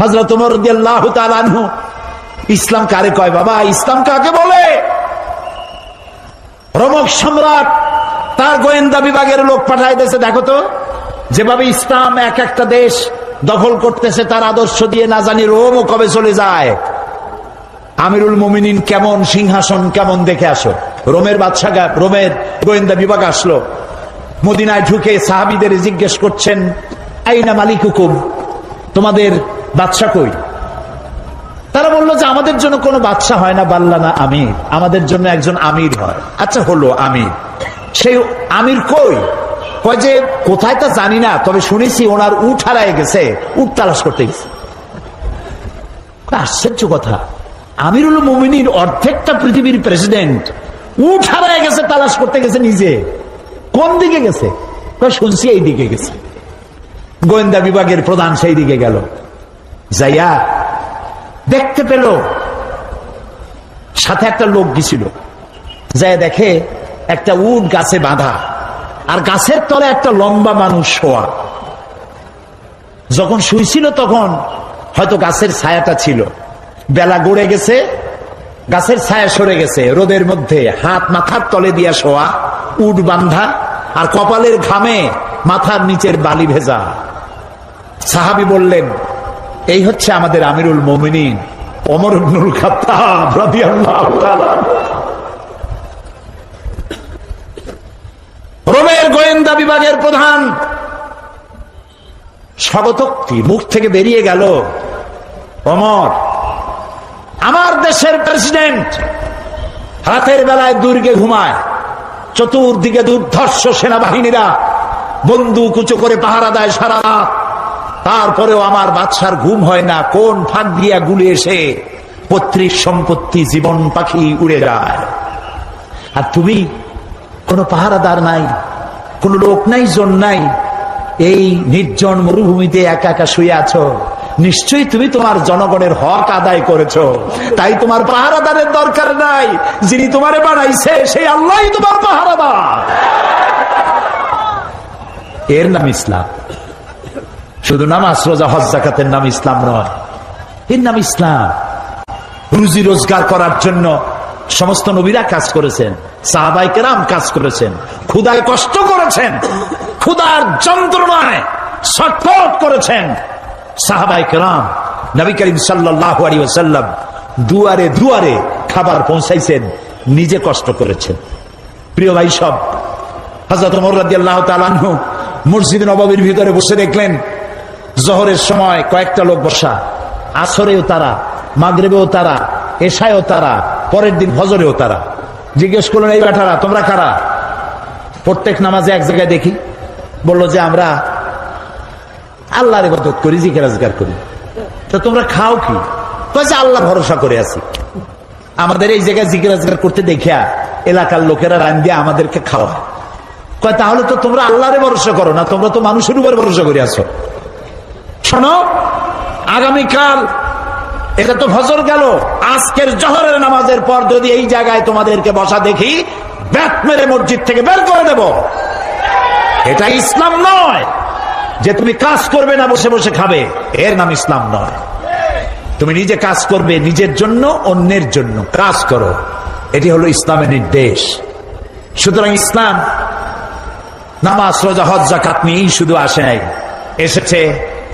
হযরত ওমর রাদিয়াল্লাহু তাআলা আনহু, ইসলাম কারে কয় বাবা, ইসলাম কাকে বলে? রোমক সম্রাট তার গোয়েন্দা বিভাগের লোক পাঠায় দিয়েছে, দেখো তো যেভাবে ইসলাম এক একটা দেশ দখল করতেছে, তার আদর্শ দিয়ে না জানি রোমও কবে চলে যায়। আমিরুল মুমিনিন কেমন, সিংহাসন কেমন, দেখে আসো। রোমের বাদশা, রোমের গোয়েন্দা বিভাগ আসলো, মদিনায় ঢুকে সাহাবীদের জিজ্ঞেস করছেন, আইনা মালিকুকুম, তোমাদের বাদশা কই? তারা বললো যে আমাদের জন্য কোনো বাদশা হয় না, বাল্লানা আমির, আমাদের জন্য একজন আমির হয়। আচ্ছা হলো আমির, সেই আমির কই? কয় যে কোথায় তা জানি না, তবে শুনেছি ওনার উট হারায় গেছে, উট তালাশ করতে গেছে। আশ্চর্য কথা, আমিরুল মুমিনিন অর্ধেকটা পৃথিবীর প্রেসিডেন্ট, উট হারায় গেছে তালাশ করতে গেছে নিজে। কোন দিকে গেছে? শুনছি এই দিকে গেছে। গোয়েন্দা বিভাগের প্রধান সেই দিকে গেল, যাইয়া দেখতে পেল সাথে একটা লোক গেছিল, যাই দেখে একটা উট গাছে বাঁধা, আর গাছের তলে একটা লম্বা মানুষ শোয়া। যখন শুইছিল তখন হয়তো গাছের ছায়াটা ছিল, বেলা গড়ে গেছে, গাছের ছায়া সরে গেছে, রোদের মধ্যে হাত মাথার তলে দিয়া শোয়া, উট বান্ধা, আর কপালের ঘামে মাথার নিচের বালি ভেজা। সাহাবী বললেন, এই হচ্ছে আমাদের আমিরুল মুমিনিন ওমর ইবনুল খাত্তাব রাদিয়াল্লাহু তাআলা। রোমের গোয়েন্দা বিভাগের প্রধান স্বগতোক্তি মুখ থেকে বেরিয়ে গেল, ওমর আমার দেশের প্রেসিডেন্ট রাতের বেলায় দুর্গে ঘুমায়, চতুর্দিকে দুর্ধর্ষ সেনাবাহিনীরা বন্দুক উঁচু করে পাহারা দেয় সারা রাত, তারপরেও আমার বাদশার ঘুম হয় না। কোন ফাঁক দিয়া গুলি এসে পৈতৃক সম্পত্তি জীবন পাখি উড়ে যায়, আর তুমি কোনো পাহারাদার নাই, কোনো লোক নাই, জন নাই, এই নির্জন মরুভূমিতে একা একা শুয়ে আছো। নিশ্চয়ই তুমি তোমার জনগণের হক আদায় করেছো, তাই তোমার পাহারাদারের দরকার নাই। যিনি তোমারে বানাইছে সেই আল্লাহই তোমার পাহারাদার। এর নাম ইসলাম। শুধু নামাজ রোজা হজ যাকাতের নাম ইসলাম নয়, এর নাম ইসলাম। রুজি রোজগার করার জন্য সমস্ত নবীরা কাজ করেছেন, সাহাবায়ে কেরাম কাজ করেছেন, ক্ষুধায় কষ্ট করেছেন, ক্ষুধার যন্ত্রণায় ছটফট করেছেন সাহাবায়ে কেরাম। নবী করিম সাল্লাল্লাহু আলাইহি ওয়াসাল্লাম দুয়ারে দুয়ারে খাবার পৌঁছাইছেন, নিজে কষ্ট করেছেন। প্রিয় ভাই সব, হযরত ওমর রাদিয়াল্লাহু তাআলা আনহু মসজিদ নববীর ভিতরে বসে দেখলেন জোহরের সময় কয়েকটা লোক বসা, আসরেও তারা, মাগরিবেও তারা, এশায়ও তারা, পরের দিন ফজরেও তারা। জিজ্ঞেস করলেন, এই বেটারা তোমরা কারা? প্রত্যেক নামাজে এক জায়গায় দেখি, বললো যে আমরা আল্লাহর ইবাদত করি, জিকির আজকার করি। তো তোমরা খাও কি? কইছে আল্লাহ ভরসা করে আছি, আমাদের এই জায়গায় জিকির আজকার করতে দেখিয়া এলাকার লোকেরা রান দিয়ে আমাদেরকে খাওয়া। কয় তাহলে তো তোমরা আল্লাহরে ভরসা করো না, তোমরা তো মানুষের উপর ভরসা করে আছো। শোনো, আগামীকাল এটা তো ফজর গেল, আজকের জোহরের নামাজের পর যদি এই জায়গায় তোমাদেরকে বসা দেখি, ব্যাট মেরে মসজিদ থেকে বের করে দেব। এটা ইসলাম নয় যে তুমি কাজ করবে না, বসে বসে খাবে, এর নাম ইসলাম নয়। তুমি নিজে কাজ করবে, নিজের জন্য, অন্যের জন্য কাজ করো, এটি হলো ইসলামের নির্দেশ। সুতরাং ইসলাম নামাজ রোজা হজ যাকাত নিয়েই শুধু আসে নাই, এসেছে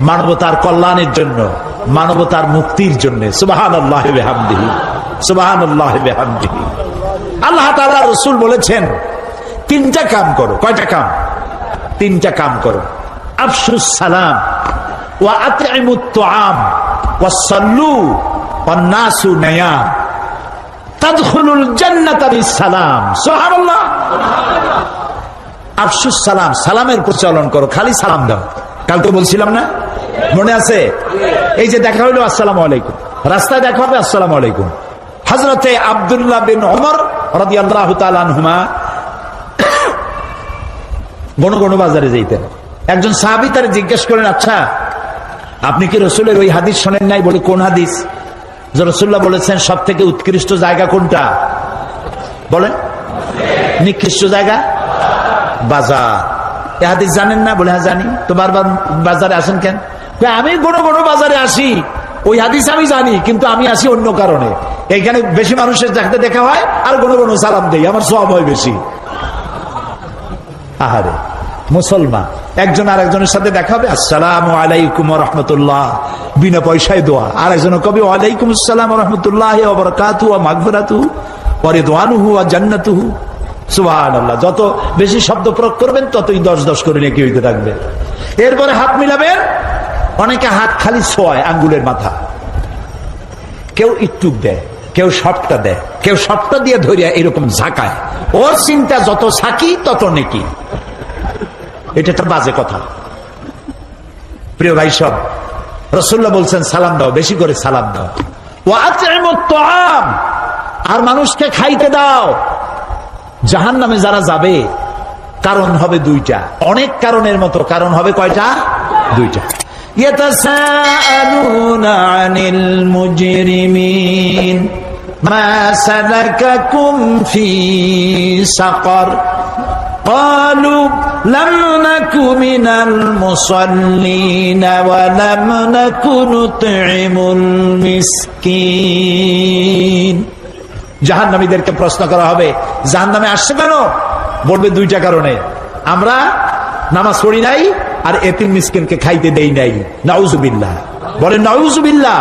মানবতার কল্যাণের জন্য, মানবতার মুক্তির জন্য। সুবহানাল্লাহি ওয়া বিহামদিহি, সুবহানাল্লাহি ওয়া বিহামদিহি। আল্লাহ তাআলা রাসূল বলেছেন তিনটা কাম করো। কয়টা কাম? তিনটা কাম করো। আফশুস সালাম ওয়া আতইমুত তুআম ওয়া সাল্লু ওয়ান নাসু নিয়াম তাদখুলুল জান্নাতা বিসসালাম। সুবহানাল্লাহ। আফশুস সালাম, সালামের প্রচলন করো, খালি সালাম দাও। কালকে বলছিলাম না, মনে আছে? এই যে দেখা হইলো আসসালামু আলাইকুম, রাস্তায় দেখা হবে আসসালামু আলাইকুম। হযরতে আব্দুল্লাহ বিন ওমর রাদিয়াল্লাহু তাআলা আনহুমা গণ গণ বাজারে যাইতেন। একজন সাহাবী তার জিজ্ঞেস করেন, আচ্ছা আপনি কি রাসূলের ওই হাদিস শোনেন নাই? বলে কোন হাদিস? যে রাসূলুল্লাহ বলেছেন সব থেকে উৎকৃষ্ট জায়গা কোনটা? বলেন। নিকৃষ্ট জায়গা বাজার। এই হাদিস জানেন না? বলে হ্যাঁ জানি। তো বারবার বাজারে আসেন কেন? আমি গণ গণ বাজারে আসি, ওই হাদিস আমি জানি, কিন্তু আমি আসি অন্য কারণে। এইখানে বেশি মানুষের সাথে দেখা হয় আর কোনো কোনো সালাম দেই, আমার সওয়াব হয় বেশি। আহারে মুসলমান, একজন আর একজনের সাথে দেখা হবে, আসসালামু আলাইকুম ওয়া রাহমাতুল্লাহ, বিনা পয়সায় দোয়া। আর একজন কবি ওয়ালাইকুম আসসালাম ওয়া রাহমাতুল্লাহি ওয়া বারাকাতুহু ওয়া মাগফিরাতুহু ওয়া রিদওয়ানুহু ওয়া জান্নাতুহু। সুবহানাল্লাহ। যত বেশি শব্দ প্রয়োগ করবেন ততই 10-10 করে নেকি হইতে থাকবে। এরপরে হাত মিলাবেন। অনেকে হাত খালি ছোঁয় আঙ্গুলের মাথা, কেউ ইটুক দেয়, কেউ সবটা দেয়, কেউ সবটা দিয়ে ধরিয়া এরকম ঝাঁকায়। ওর চিন্তা যত সাকি তত নেকি। এটা একটা বাজে কথা। প্রিয় ভাই সব, রাসূলুল্লাহ বলছেন সালাম দাও, বেশি করে সালাম দাও। ওয়া আত'ইমুত তাআম, আর মানুষকে খাইতে দাও। জাহান্নামে যারা যাবে কারণ হবে দুইটা, অনেক কারণের মতো কারণ হবে কয়টা? দুইটা। ইয়াতাসাআলুনা আনিল মুজরিমিন মা সালাকাকুম ফি সাকার قالوا لم نك من المصلين ولم نك نطعم المسكين। জাহান্নামীদেরকে প্রশ্ন করা হবে, জাহান্নামে আসছে কেন? বলবে দুইটা কারণে, আমরা নামাজ পড়ি নাই আর এতিম মিসকিনকে খাইতে দেই নাই। নাউজুবিল্লাহ, বলেন নাউজুবিল্লাহ।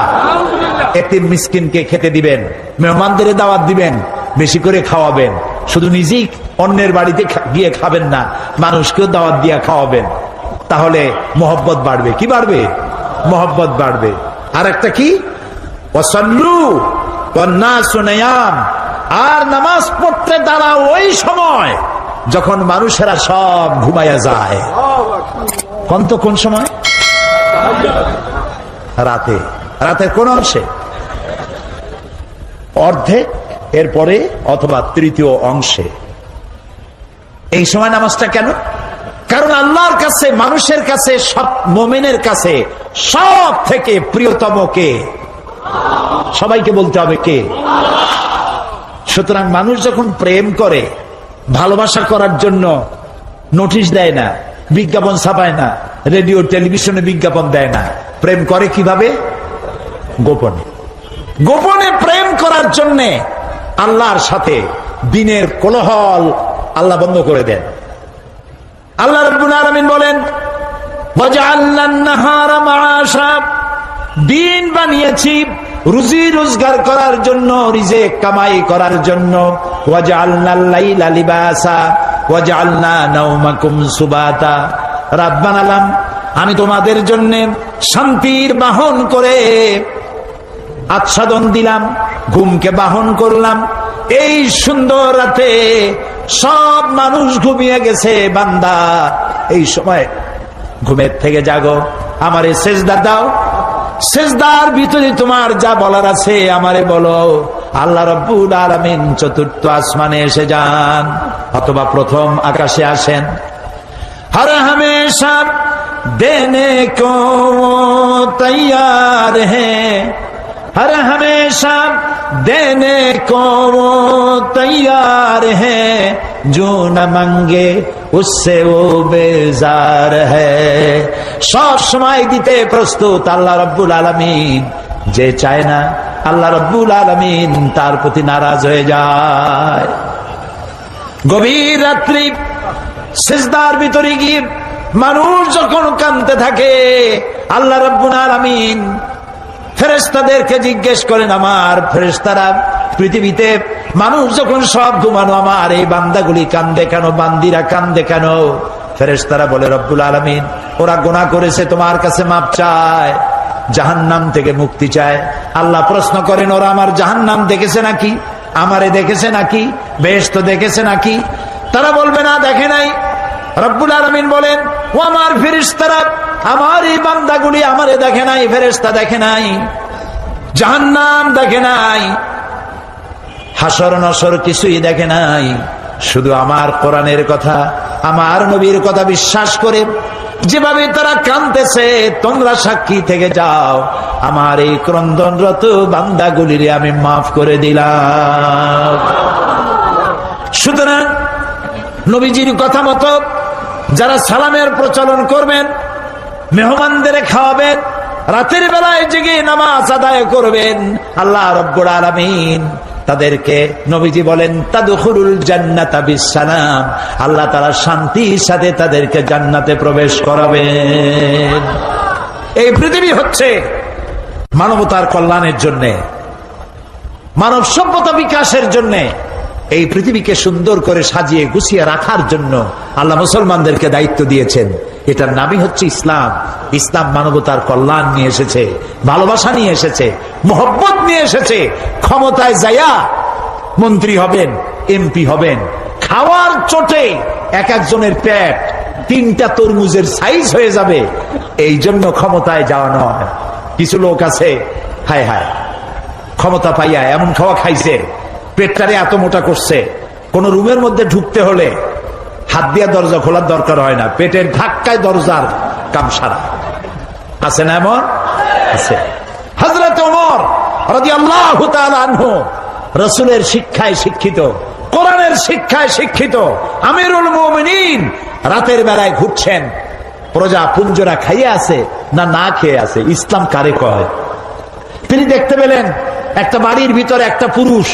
এতিম মিসকিনকে খেতে দিবেন, মেহমানদের দাওয়াত দিবেন, বেশি করে খাওয়াবেন। শুধু নিজেই অন্যের বাড়িতে গিয়ে খাবেন না, মানুষকেও দাওয়াত দিয়ে খাওয়াবেন। তাহলে মহব্বত বাড়বে। কি বাড়বে? মহব্বত বাড়বে। আর একটা কি? ওয়াসাল্লু ওয়ান্নাসু নিয়াম, আর নামাজ পড়তে দাঁড়াও ওই সময় যখন মানুষেরা সব ঘুমাইয়া যায়। কোন সময়? রাতে। রাতের কোন অংশে? অর্ধেক, এরপরে অথবা তৃতীয় অংশে। এই সময় নামাজটা কেন? কারণ আল্লাহর কাছে, মানুষের কাছে, সব মুমিনের কাছে সব থেকে প্রিয়তম কে? সবাইকে বলতে হবে কে? সুতরাং মানুষ যখন প্রেম করে, ভালোবাসা করার জন্য নোটিশ দেয় না, বিজ্ঞাপন ছাপায় না, রেডিও টেলিভিশনে বিজ্ঞাপন দেয় না। প্রেম করে কিভাবে? গোপনে। গোপনে প্রেম করার জন্য আল্লাহর সাথে দিনের কোলাহল আল্লাহ বন্ধ করে দেন। আল্লাহ রাব্বুল আলামিন বলেন, ওয়াজআলনান নাহারা মাআশা, দিন বানিয়েছি রুজি রোজগার করার জন্য, রিজিক কামাই করার জন্য। ওয়াজআলনাল লাইলা লিবাসা ওয়াজআলনা নাওমাকুম সুবাতা, রাত বানালাম আমি তোমাদের জন্য শান্তির বাহন করে, আচ্ছাদন দিলাম, ঘুমকে বাহন করলাম। এই সুন্দর রাতে সব মানুষ ঘুমিয়ে গেছে, বান্দা এই সময় ঘুমের থেকে জাগো, আমারে সেজদা দাও, সেজদার ভিতরে তোমার যা বলার আছে আমারে বলো। আল্লাহ রাব্বুল আলামিন চতুর্থ আসমানে এসে যান অথবা প্রথম আকাশে আসেন। हर हमेशा देने को तैयार है, हर हमेशा देने को तैयार है, जो न मांगे उससे वो बेजार है। সব সময় দিতে প্রস্তুত আল্লাহ রাব্বুল আলামিন। যে চায় না আল্লাহ রাব্বুল আলামিন তার প্রতি নারাজ হয়ে যায়। গভীর রাত্রি সিজদার ভিতরে গিয়ে মানুষ যখন কাঁদতে থাকে, আল্লাহ রাব্বুল আলামিন ফেরেশতাদেরকে জিজ্ঞেস করেন, আমার ফেরেশতারা পৃথিবীতে মানুষ যখন সব ঘুমানো, আমার এই বান্দাগুলি কান্দে কেন, বান্দিরা কান্দে কেন? ফেরেশতারা বলে, রব্বুল আলামিন ওরা গুনাহ করেছে, তোমার কাছে মাপ চায়, জাহান্নাম থেকে মুক্তি চায়। আল্লাহ প্রশ্ন করেন, ওরা আমার জাহান্নাম দেখেছে নাকি, আমারে দেখেছে নাকি, বেহেশত দেখেছে নাকি? তারা বলবে না, দেখে নাই। রব্বুল আলামিন বলেন, ও আমার ফেরেশতারা, আমার এই বান্দাগুলি আমারে দেখে নাই, ফেরেশতা দেখে নাই, জাহান্নাম দেখে নাই, হাসর নসর কিছুই দেখে নাই, শুধু আমার কোরআনের কথা, আমার নবীর কথা বিশ্বাস করে যেভাবে তারা কাঁদতেছে, তোমরা সাক্ষী থেকে যাও, আমার এই ক্রন্দনরত বান্দাগুলির আমি মাফ করে দিলাম। সুতরাং নবীজির কথা মতো যারা সালামের প্রচলন করবেন, মেহমানদের খাওয়াবেন, রাতের বেলায় জেগে নামাজ আদায় করবেন, আল্লাহ রাব্বুল আলামিন তাদেরকে, নবীজি বলেন, তাদখুলুল জান্নাতা বিসসালাম, আল্লাহ তাআলা শান্তির সাথে তাদেরকে জান্নাতে প্রবেশ করাবেন। এই পৃথিবী হচ্ছে মানবতার কল্যাণের জন্য, মানব সভ্যতা বিকাশের জন্য, এই পৃথিবীকে সুন্দর করে সাজিয়ে গুছিয়ে রাখার জন্য আল্লাহ মুসলমানদেরকে দায়িত্ব দিয়েছেন। এটার নামই হচ্ছে ইসলাম। ইসলাম মানবতার কল্যাণ নিয়ে এসেছে, ভালোবাসা নিয়ে এসেছে, মোহব্বত নিয়ে এসেছে। ক্ষমতায় যাইয়া মন্ত্রী হবেন, এমপি হবেন, খাওয়ার চোটে এক একজনের পেট 3টা তরমুজের সাইজ হয়ে যাবে, এই জন্য ক্ষমতায় যাওয়া নয়। কিছু লোক আছে, হায় হায়, ক্ষমতা পাইয়া এমন খাওয়া খাইছে, পেটটারে এত মোটা করছে, কোন রুমের মধ্যে ঢুকতে হলে হাত দিয়ে দরজা খোলার দরকার হয় না, পেটের ধাক্কায় দরজার কাম সারা। আছে না এমন? আছে। হযরত ওমর রাদিয়াল্লাহু তাআলা আনহু রাসূলের শিক্ষায় শিক্ষিত, কোরআনের শিক্ষায় শিক্ষিত আমিরুল মুমিনিন, রাতের বেলায় ঘুরছেন, প্রজা পুঞ্জরা খাইয়ে আছে না না খেয়ে আছে, ইসলাম কারে কয়? তিনি দেখতে পেলেন একটা বাড়ির ভিতরে একটা পুরুষ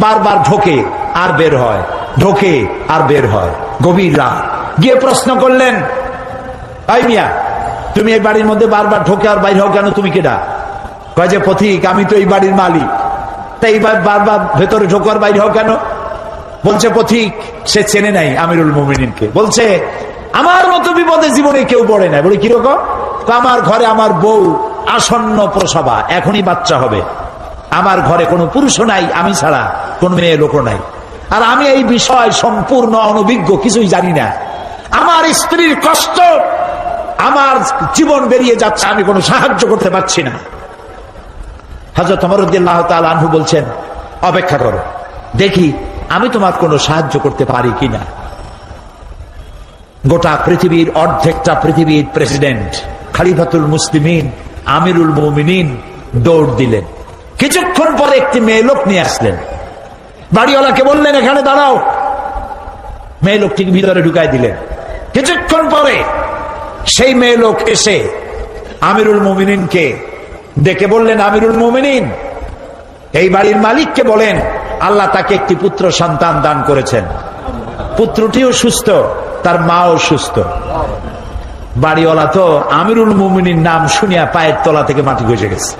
বারবার ঢোকে আর বের হয়, ঢোকে আর বের হয়। গভীর রাত, গিয়ে প্রশ্ন করলেন, ভাই মিয়া, তুমি এই বাড়ির মধ্যে বারবার ঢোকে আর বাইর হও কেন? তুমি কেডা? কয় যে পথিক, আমি তো এই বাড়ির মালিক, তাই বারবার ভেতরে ঢোকে আর বাইর হও কেন? বলছে পথিক, সে চেনে নাই আমিরুল মুমিনিনকে। বলছে, আমার মতো বিপদে জীবনে কেউ পড়ে নাই। বলে কিরকম? আমার ঘরে আমার বউ আসন্ন প্রসবা, এখনই বাচ্চা হবে, আমার ঘরে কোনো পুরুষও নাই, আমি ছাড়া কোনো মেয়ে লোকও নাই, আর আমি এই বিষয় সম্পূর্ণ অনভিজ্ঞ, কিছুই জানি না। আমার স্ত্রীর কষ্ট, আমার জীবন বেরিয়ে যাচ্ছে, আমি কোনো সাহায্য করতে পারছি না। হযরত ওমর রাদিয়াল্লাহু তাআলা আনহু বলছেন, অপেক্ষা করো, দেখি আমি তোমার কোনো সাহায্য করতে পারি কিনা। গোটা পৃথিবীর, অর্ধেকটা পৃথিবীর প্রেসিডেন্ট, খলিফাতুল মুসলিমিন, আমিরুল মুমিনিন দৌড় দিলেন। কিছুক্ষণ পরে একটি মেয়ে লোক নিয়ে আসলেন, বাড়িওয়ালাকে বললেন, এখানে দাঁড়াও। মেয়ে লোকটিকে ভিতরে ঢুকাই দিলেন। কিছুক্ষণ পরে সেই মেয়ে লোক এসে আমিরুল মুমিনিনকে ডেকে বললেন, আমিরুল মুমিনিন, এই বাড়ির মালিককে বলেন আল্লাহ তাকে একটি পুত্র সন্তান দান করেছেন, পুত্রটিও সুস্থ, তার মাও সুস্থ। বাড়িওয়ালা তো আমিরুল মুমিনিন নাম শুনিয়া পায়ের তলা থেকে মাটি গজে গেছে।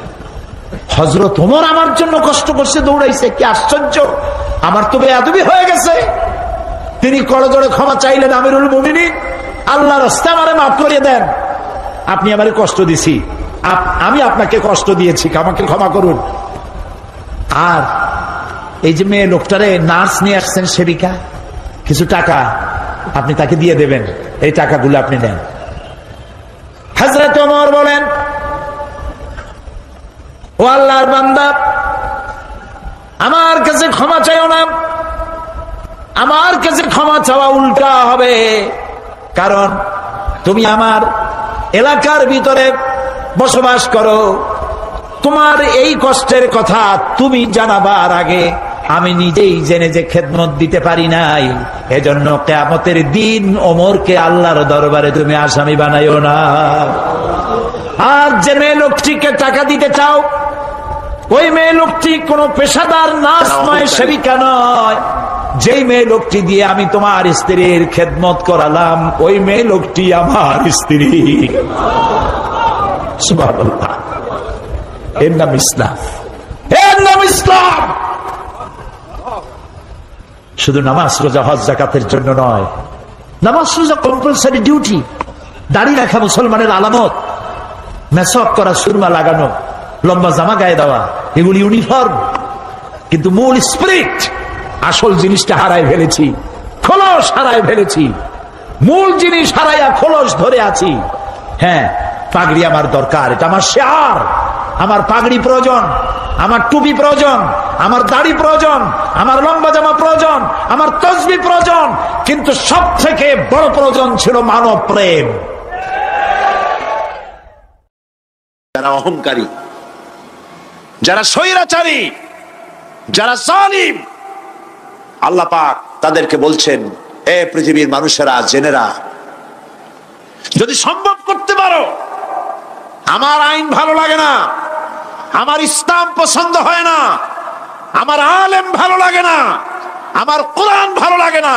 হযরত ওমর আমার জন্য কষ্ট করছে, দৌড়াইছে, কি আশ্চর্য, আমার তো বেয়াদবি হয়ে গেছে। তিনি করজোড়ে ক্ষমা চাইলেন, আমিরুল মুমিনিন, আল্লাহর রাস্তায় আমারে মাফ করে দেন, আপনি আমারে কষ্ট দিছি, আমি আপনাকে কষ্ট দিয়েছি, আমাকে ক্ষমা করুন। আর এই যে মেয়ে লোকটারে নার্স নিয়ে আসছেন, সেবিকা, কিছু টাকা আপনি তাকে দিয়ে দেবেন, এই টাকাগুলো আপনি নেন। হযরত ওমর বলেন, ও আল্লাহর বান্দা, আমার কাছে ক্ষমা চাইও না, আমার কাছে ক্ষমা চাওয়া উল্টা হবে, কারণ তুমি আমার এলাকার ভিতরে বসবাস করো, তোমার এই কষ্টের কথা তুমি জানাবার আগে আমি নিজেই জেনে যে খেদমত দিতে পারি নাই, এজন্য কিয়ামতের দিন ওমরকে আল্লাহর দরবারে তুমি আসামি বানাইও না। আর যে মেয়ে লোকটিকে টাকা দিতে চাও, ওই মেয়ে লোকটি কোনো পেশাদার নার্স নয়, সেবিকা নয়। যেই মেয়ে লোকটি দিয়ে আমি তোমার স্ত্রীর খেদমত করালাম, ওই মেয়ে লোকটি আমার স্ত্রী। সুবহানাল্লাহ। এর নাম ইসলাম, এর নাম ইসলাম। শুধু নামাজ রোজা হজ যাকাতের জন্য নয়, নামাজ রোজা কম্পালসারি ডিউটি। দাড়ি রাখা মুসলমানের আলামত, মেসওয়াক করা, সুরমা লাগানো, লম্বা জামা গায়ে দেওয়া, এগুলি ইউনিফর্ম। কিন্তু মূল স্পিরিট, আসল জিনিসটা হারাই ফেলেছি, খোলস হারাই ফেলেছি। মূল জিনিস হারাইয়া খোলস ধরে আছি। হ্যাঁ, পাগড়ি আমার দরকার, এটা আমার শিয়ার, আমার পাগড়ি প্রয়োজন, আমার টুপি প্রয়োজন, আমার দাড়ি প্রয়োজন, আমার লম্বা জামা প্রয়োজন, আমার তসবিহ প্রয়োজন, কিন্তু সব থেকে বড় প্রয়োজন ছিল মানব প্রেম। যারা অহংকারী, যারা স্বৈরাচারী, যারা জালিম, আল্লাহ পাক তাদেরকে বলছেন, এ পৃথিবীর মানুষেরা, জেনেরা, যদি সম্ভব করতে পারো আমার আইন ভালো লাগে না, আমার ইসলাম পছন্দ হয় না, আমার আলেম ভালো লাগে না, আমার কোরআন ভালো লাগে না,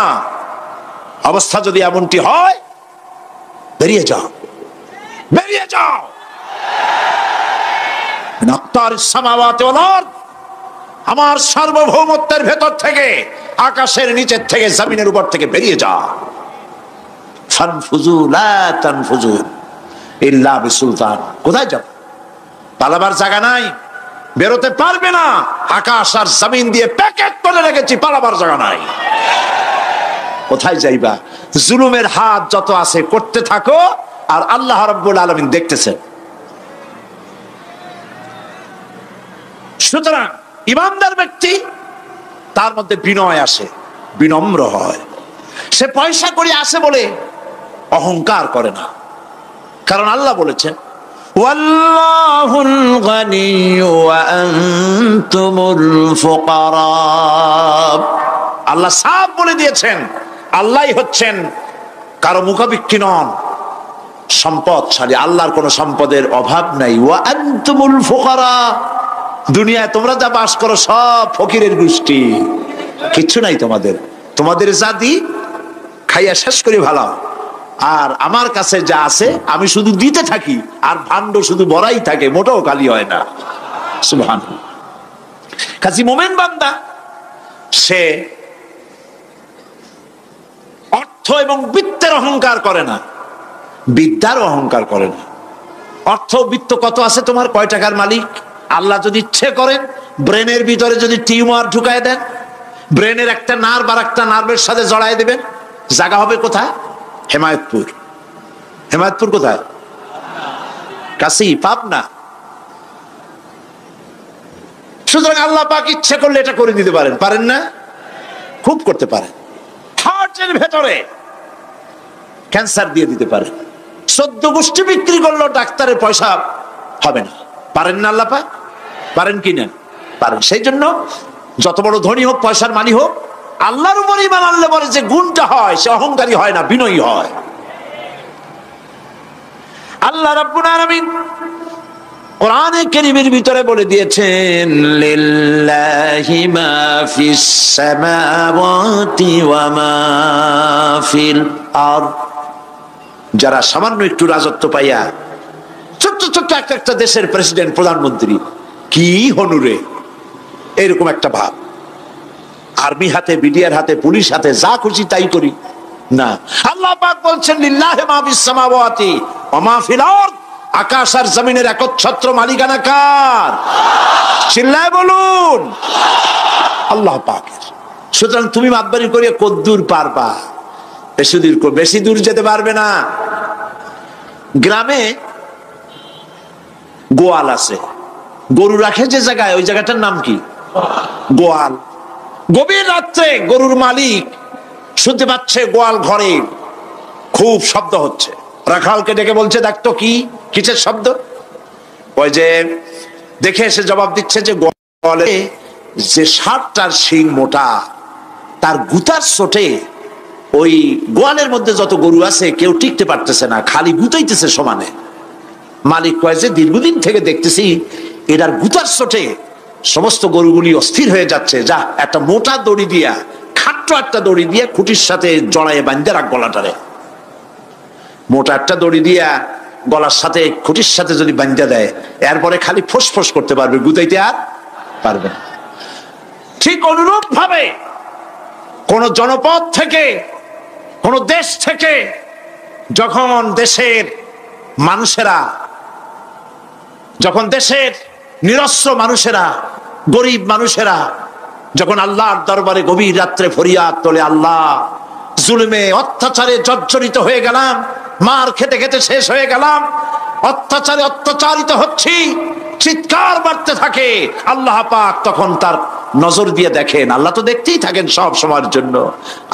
অবস্থা যদি এমনটি হয়, বেরিয়ে যাও, বেরিয়ে যাও। আমার সার্বভৌমত্বের ভেতর থেকে, আকাশের নিচের থেকে, জমিনের উপর থেকে বেরিয়ে যাও। ফানফুজু লা তানফুজু ইল্লা বিসুলতান। কোথায় যাব? পালাবার জায়গা নাই, বেরোতে পারবে না। আকাশ আর জমিন দিয়ে প্যাকেট করে রেখেছি, পালাবার জায়গা নাই। কোথায় যাইবা? জুলুমের হাত যত আছে করতে থাকো, আর আল্লাহ রাব্বুল আলামিন দেখতেছেন। সুতরাং ইমানদার ব্যক্তি, তার মধ্যে বিনয় আসে, বিনম্র হয়। সে পয়সা করে আসে বলে অহংকার করে না, কারণ আল্লাহ বলেছেন ওয়াল্লাহুল গানিয়্যু ওয়া আনতুমুল ফুকারা। আল্লাহ সাফ বলে দিয়েছেন, আল্লাহই হচ্ছেন কারো মুখাপেক্ষী নন, সম্পদশালী। আল্লাহর কোন সম্পদের অভাব নাই। ওয়া আনতুমুল ফুকারা, দুনিয়ায় তোমরা যা বাস করো সব ফকিরের গোষ্ঠী, কিচ্ছু নাই তোমাদের। তোমাদের জাতি খাইয়া শেষ করে ভালো, আর আমার কাছে যা আছে আমি শুধু দিতে থাকি, আর ভাণ্ড শুধু ভরাই থাকে, মোটেও খালি হয় না। সুবহানাল্লাহ। কাজী মোমেন বান্দা সে অর্থ এবং বিত্তের অহংকার করে না, বিদ্যার অহংকার করে না। অর্থ বিত্ত কত আছে তোমার, কয় টাকার মালিক? আল্লাহ যদি ইচ্ছে করেন ব্রেনের ভিতরে যদি টিউমার ঢুকায় দেন, ব্রেনের একটা নার্ভ আর একটা নার্ভের সাথে জড়াই দেবেন, জায়গা হবে কোথায়? হেমায়তপুর। হেমায়তপুর কোথায়? কাছেই, পাবনা। সুতরাং আল্লাহ পাক ইচ্ছে করলে এটা করে দিতে পারেন, পারেন না? খুব করতে পারেন। হার্টের ভেতরে ক্যান্সার দিয়ে দিতে পারেন, 14 গোষ্ঠী বিক্রি করলেও ডাক্তারের পয়সা হবে না, পারেন না আল্লাহ পাক? পারেন কি না? পারেন। সেই জন্য যত বড় ধনী হোক, পয়সার মালিক হোক, আল্লাহর উপর ঈমান আনলে বলে যে গুণটা হয়, সে অহংকারী হয় না, বিনয়ী হয়। আল্লাহ রাব্বুল আলামিন কোরআনে কারীমের ভিতরে বলে দিয়েছেন লিল্লাহি মা ফিস সামাওয়াতি ওয়া মা ফিল আরদ। যারা সামান্য একটু রাজত্ব পাইয়া ছোট্ট ছোট্ট একটা দেশের প্রেসিডেন্ট, প্রধানমন্ত্রী, কি হনুরে, এরকম একটা ভাব। আর্মি হাতে, বিডিআর হাতে, পুলিশ হাতে, যা খুশি তাই করি না। আল্লাহ পাক বলছেন লিল্লাহি মা ফিস সামাওয়াতি ওয়া মা ফিল আরদ। আকাশ আর জমিনের একচ্ছত্র মালিকানা কার? চিল্লায় বলুন, আল্লাহ পাকের। সুতরাং তুমি মাতবারি করিয়া কদ্দূর পারবা? বেশি দূর যেতে পারবে না। গ্রামে গোয়াল আছে, গরু রাখে যে জায়গায়, ওই জায়গাটার নাম কি? গোয়াল। গভীর রাত্রে গরুর মালিক শুনতে পাচ্ছে গোয়াল ঘরে খুব শব্দ হচ্ছে। রাখালকে ডেকে বলছে, দেখতো কি কিসের শব্দ? ওই যে দেখে এসে জবাব দিচ্ছে যে গোয়ালে যে 60টার শিং মোটা, তার গুতার চোটে ওই গোয়ালের মধ্যে যত গরু আছে কেউ টিকতে পারতেছে না, খালি গুতাইতেছে সমানে। মালিক কয় যে দীর্ঘদিন থেকে দেখতেছি এটার গুতার চোটে সমস্ত গরুগুলি অস্থির হয়ে যাচ্ছে, যা একটা মোটা দড়ি দিয়া, খাট্ট একটা দড়ি দিয়া খুঁটির সাথে জড়াইয়ে বাঁধতে রাখ গলাটারে। মোটা একটা দড়ি দিয়া গলার সাথে খুঁটির সাথে যদি বাঁধতে দেয়, এরপরে খালি ফোঁস করতে পারবে, গুতাইতে আর পারবে না। ঠিক অনুরূপ ভাবে কোন জনপদ থেকে, কোন দেশ থেকে যখন দেশের মানুষেরা, যখন দেশের নিরস্ত্র মানুষেরা, গরিব মানুষেরা যখন আল্লাহর দরবারে গভীর রাত্রে ফরিয়াদ তোলে, আল্লাহ জুলুমে অত্যাচারে জর্জরিত হয়ে গেলাম, মার খেতে খেতে শেষ হয়ে গেলাম, অত্যাচারে অত্যাচারিত হচ্ছি, চিৎকার বাড়তে থাকে, আল্লাহ পাক তখন তার নজর দিয়ে দেখেন। আল্লাহ তো দেখতেই থাকেন সব সময়ের জন্য।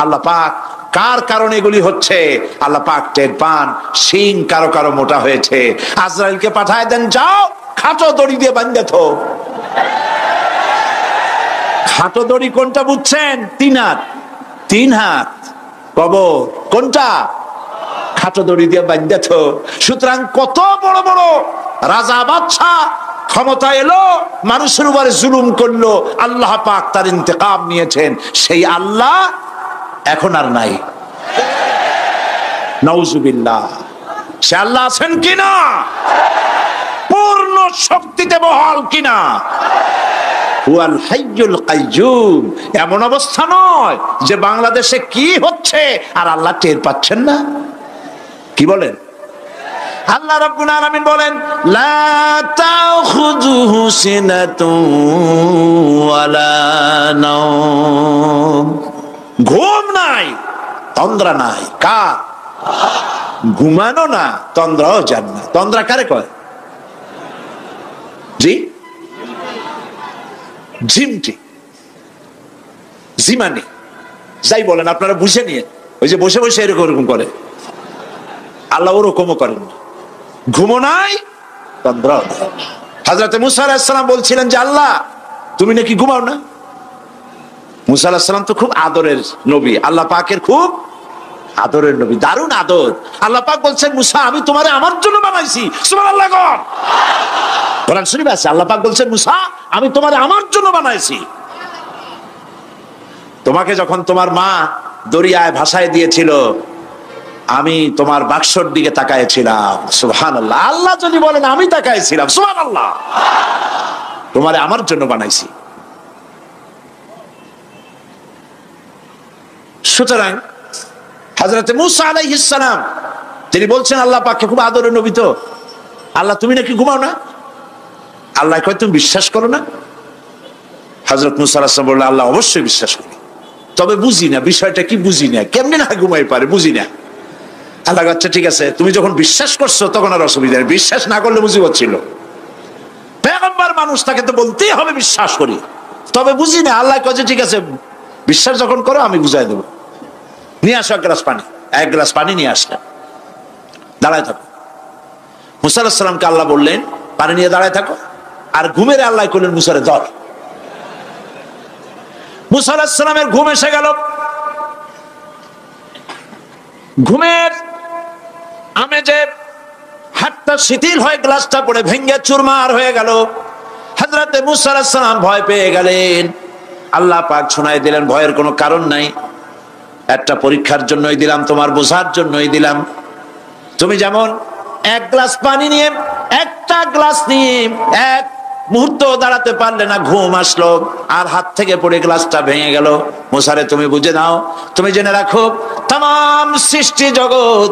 আল্লাহ পাক কার কারণে এগুলি হচ্ছে আল্লাহ পাক টের পান। শিং কারো কারো মোটা হয়েছে, আজরাইলকে পাঠায় দেন, যাও খাটো দড়ি দিয়ে বাঁধে থো। খাটো দড়ি কোনটা বুঝছেন? 3 হাত, 3 হাত কবর কোনটা? খাটো দড়ি দিয়ে বাঁধে থো। সুতরাং কত বড় বড় রাজা বাদশাহ ক্ষমতা এলো, মানুষের উপরে জুলুম করলো, আল্লাহ পাক তার ইন্তেকাম নিয়েছেন। সেই আল্লাহ এখন আর নাই, নাউজুবিল্লাহ। সে আল্লাহ আছেন কিনা, পূর্ণ শক্তিতে বহাল কিনা? হুয়াল হাইয়ুল কাইয়্যুম। এমন অবস্থা নয় যে বাংলাদেশে কি হচ্ছে আর আল্লাহ টের পাচ্ছেন না। কি বলেন? আল্লাহ রাব্বুল আলামিন বলেন, লা তাখুযুহু সিনাতুন ওয়ালা নাওম। ঘুম নাই, তন্দ্রা নাই। কার? ঘুমানো না, তন্দ্রাও যান না। তন্দ্রা কারে কয়? জি, ঝিমটি, জিমানি, যাই বলেন আপনারা বুঝে নিয়ে। ওই যে বসে বসে এরকম করে, আল্লাহ ওরকমও করেন না। ঘুমো নাই, তন্দ্রা। হযরত মুসা আলাইহিস সালাম বলছিলেন যে আল্লাহ তুমি নাকি ঘুমাও না। মুসা আলাইহিস সালাম তো খুব আদরের নবী, আল্লাহ পাকের খুব আদরের নবী, দারুণ আদর। আল্লাহ পাক বলছেন, মুসা আমি তোমারে আমার জন্য বানাইছি। সুবহানাল্লাহ। কোরআন শরীফে আছে, আল্লাহ পাক বলছেন, মুসা আমি তোমারে আমার জন্য বানাইছি। তোমাকে যখন তোমার মা দরিয়ায় ভাসায় দিয়েছিল, আমি তোমার বাক্সর দিকে তাকাইছিলাম। সুবহানাল্লাহ। আল্লাহ যদি বলেন আমি তাকাইছিলাম, সুবহানাল্লাহ। তোমারে আমার জন্য বানাইছি। সুতরাং হযরত মুসা আলাইহিস সালাম তিনি বলছেন আল্লাহ পাককে খুব আদরের নবী, তো আল্লাহ তুমি নাকি ঘুমাও না? আল্লাহ কয় তুমি বিশ্বাস করো না? হযরত মুসা আলাইহিস সালাম বললেন, আল্লাহ অবশ্যই বিশ্বাস করি, তবে বুঝি না বিষয়টা কি, বুঝি না কেমনে না ঘুমাই পারে, বুঝি না। আল্লাহ আচ্ছা ঠিক আছে, তুমি যখন বিশ্বাস করছো তখন আর অসুবিধা নেই, বিশ্বাস না করলে মুসিবত ছিল। পয়গম্বর মানুষ, তাকে তো বলতেই হবে বিশ্বাস করি, তবে বুঝি না। আল্লাহ কয় ঠিক আছে, বিশ্বাস যখন করো আমি বুঝাই দেবো। নিয়ে আসো এক গ্লাস পানি। এক গ্লাস পানি নিয়ে আসলেন, দাঁড়ায় থাকো। মুসা আলাইহিস সালামকে আল্লাহ বললেন পানি নিয়ে দাঁড়ায় থাকো, আর ঘুমের আল্লাহ করলেন মুসারে ধর। মুসা আলাইহিস সালামের ঘুম এসে গেল। ঘুমের আমেজে হাতটা শিথিল হয়ে গ্লাসটা পড়ে ভেঙে চুরমার হয়ে গেল। হযরত মুসা আলাইহিস সালাম ভয় পেয়ে গেলেন। আল্লাহ পাক শোনায় দিলেন, ভয়ের কোনো কারণ নাই, একটা পরীক্ষার জন্যই দিলাম, তোমার বোঝার জন্যই দিলাম। তুমি যেমন এক গ্লাস পানি নিয়ে, একটা গ্লাস নিয়ে এক মুহূর্ত দাঁড়াতে পারলে না, ঘুম আসলো আর হাত থেকে পড়ে গ্লাসটা ভেঙে গেল। মুসারে তুমি বুঝে নাও, তুমি জেনে রাখো, তাম সৃষ্টি জগৎ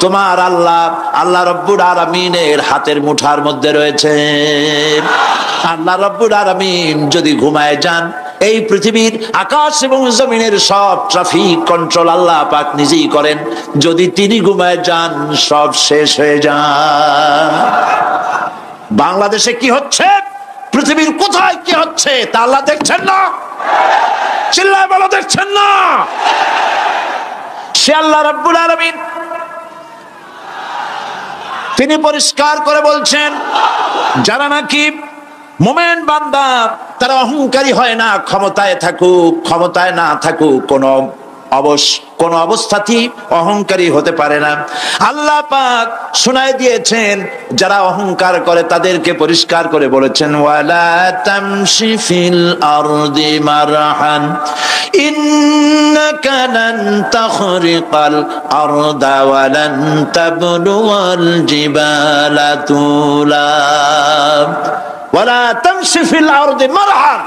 তোমার আল্লাহ, আল্লাহ রব্বুল আলামিনের হাতের মুঠার মধ্যে রয়েছে। আল্লাহ রব্বুল আলামিন যদি ঘুমায় যান, এই পৃথিবীর আকাশ এবং জমিনের সব ট্রাফিক কন্ট্রোল আল্লাহ পাক নিজেই করেন। যদি তিনি ঘুমায় যান, সব শেষ হয়ে যান। বাংলাদেশে কি হচ্ছে, পৃথিবীর কোথায় কি হচ্ছে তা আল্লাহ দেখছেন না? চিল্লায় বলো, দেখছেন না? সে আল্লাহ রাব্বুল আলামিন তিনি পরিষ্কার করে বলছেন, যারা নাকি মুমিন বান্দা তারা অহংকারী হয় না, ক্ষমতায় থাকুক ক্ষমতায় না থাকুক, কোন অবস্থাতেই অহংকারী হতে পারে না। আল্লাহ পাক শোনায় দিয়েছেন, যারা অহংকার করে তাদেরকে পরিষ্কার করে বলেছেন, ওয়ালা তামশি ফিল আরদি মারহান ইন্নাকা লান তাখরিকাল আরদা ওয়া লান তাবলুগাল জিবালা তুলা ওয়ালা তামশি ফিল আরদি মারহান।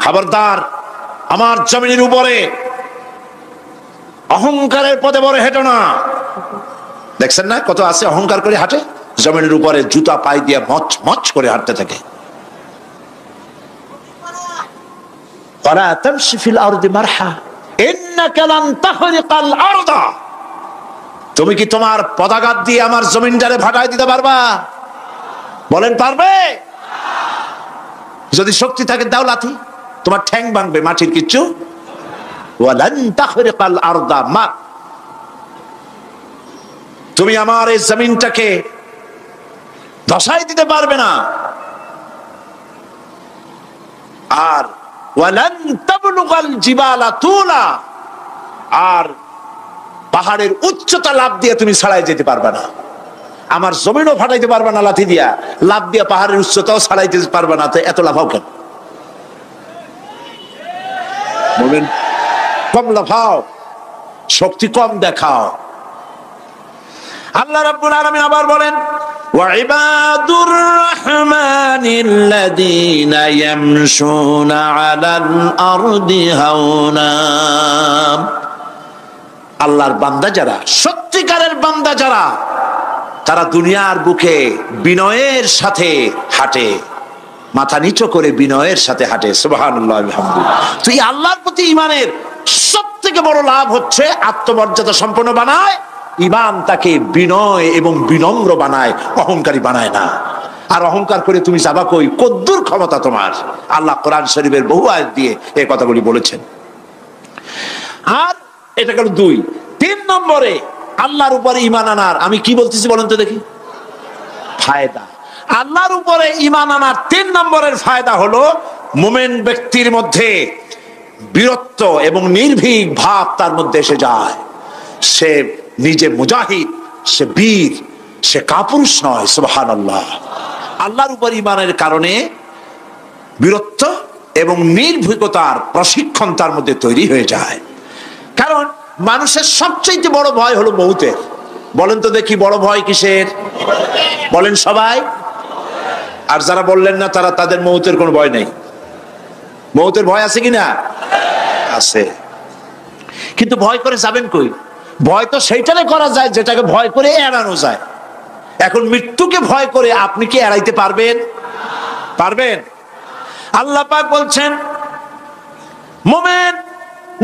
খবরদার, আমার জমিনের উপরে অহংকারের পথে বড় হেঁটো না। দেখছেন না কত আছে অহংকার করে হাঁটে, জমিনের উপরে জুতা পায়ে দিয়ে মচ মচ করে হাঁটতে থাকে। ওয়ালা তামশি ফিল আরদি মারহা ইন্নাকা লান তাখরিকাল আরদা। তুমি কি তোমার পদাঘাত দিয়ে আমার জমিনটারে ভাটায় দিতে পারবা? বলেন পারবে? যদি শক্তি থাকে দাও লাথি, তোমার ঠ্যাং ভাঙবে, মাটির কিচ্ছু। ওয়ালান তাখরিকাল আরদা মা, তুমি আমার এই জমিনটাকে ধসাই দিতে পারবে না। আর ওয়ালান তাবলুগাল জিবালা তুলা, আর পাহাড়ের উচ্চতা লাফ দিয়ে তুমি ছাড়াই যেতে পারবে না। আমার জমিনও ফাটাইতে পারবে না লাথি দিয়া, লাভ দিয়া পাহাড়ের উচ্চতাও ছাড়াইতে পারবে না, তো এত লাফাও কেন? মুমিন কম লাফাও, শক্তি কম দেখাও। আল্লাহ রাব্বুল আলামিন আবার বলেন, ওয়াইবাদুর রাহমানিল্লাযীনা ইয়ামশুনা আলাল আরদি হাওনা। আল্লাহর বান্দা যারা, সত্যিকারের বান্দা যারা, তারা দুনিয়ার বুকে বিনয়ের সাথে হাঁটে, মাথা নিচু করে বিনয়ের সাথে হাঁটে। সুবহানাল্লাহ আলহামদুলিল্লাহ। তো এই আল্লাহর প্রতি ঈমানের সবথেকে বড় লাভ হচ্ছে আত্মমর্যাদা সম্পন্ন বানায়। ঈমান তাকে বিনয় এবং বিনম্র বানায়, অহংকারী বানায় না। আর অহংকার করে তুমি যাবা কই? কদ্দুর ক্ষমতা তোমার? আল্লাহ কোরআন শরীফের বহু আয়াত দিয়ে এই কথাগুলি বলেছেন। আর এটা গেল 2। 3 নম্বরে আল্লাহর উপরে ঈমান আনার, আমি কি বলতেছি বলেন তো দেখি, ফায়দা। আল্লাহর উপরে ঈমান আনার 3 নম্বরের ফায়দা হলো মুমিন ব্যক্তির মধ্যে বীরত্ব এবং নির্ভীক ভাব তার মধ্যে এসে যায়। সে নিজে মুজাহিদ, সে বীর, সে কাপুরুষ নয়। সুবহানাল্লাহ। আল্লাহর উপর ঈমানের কারণে বীরত্ব এবং নির্ভীকতার প্রশিক্ষণ তার মধ্যে তৈরি হয়ে যায়। কারণ মানুষের সবচেয়ে বড় ভয় হলো মৌতের। বলেন তো দেখি, বড় ভয় কিসের? বলেন সবাই। আর যারা বললেন না, তারা, তাদের মৌতের কোনো ভয় নেই। মৌতের ভয় আছে কিনা? আছে। কিন্তু ভয় করে যাবেন কই? ভয় তো সেইটারে করা যায় যেটাকে ভয় করে এড়ানো যায়। এখন মৃত্যুকে ভয় করে আপনি কি এড়াইতে পারবেন? পারবেন? আল্লাহ পাক বলছেন, মুমিন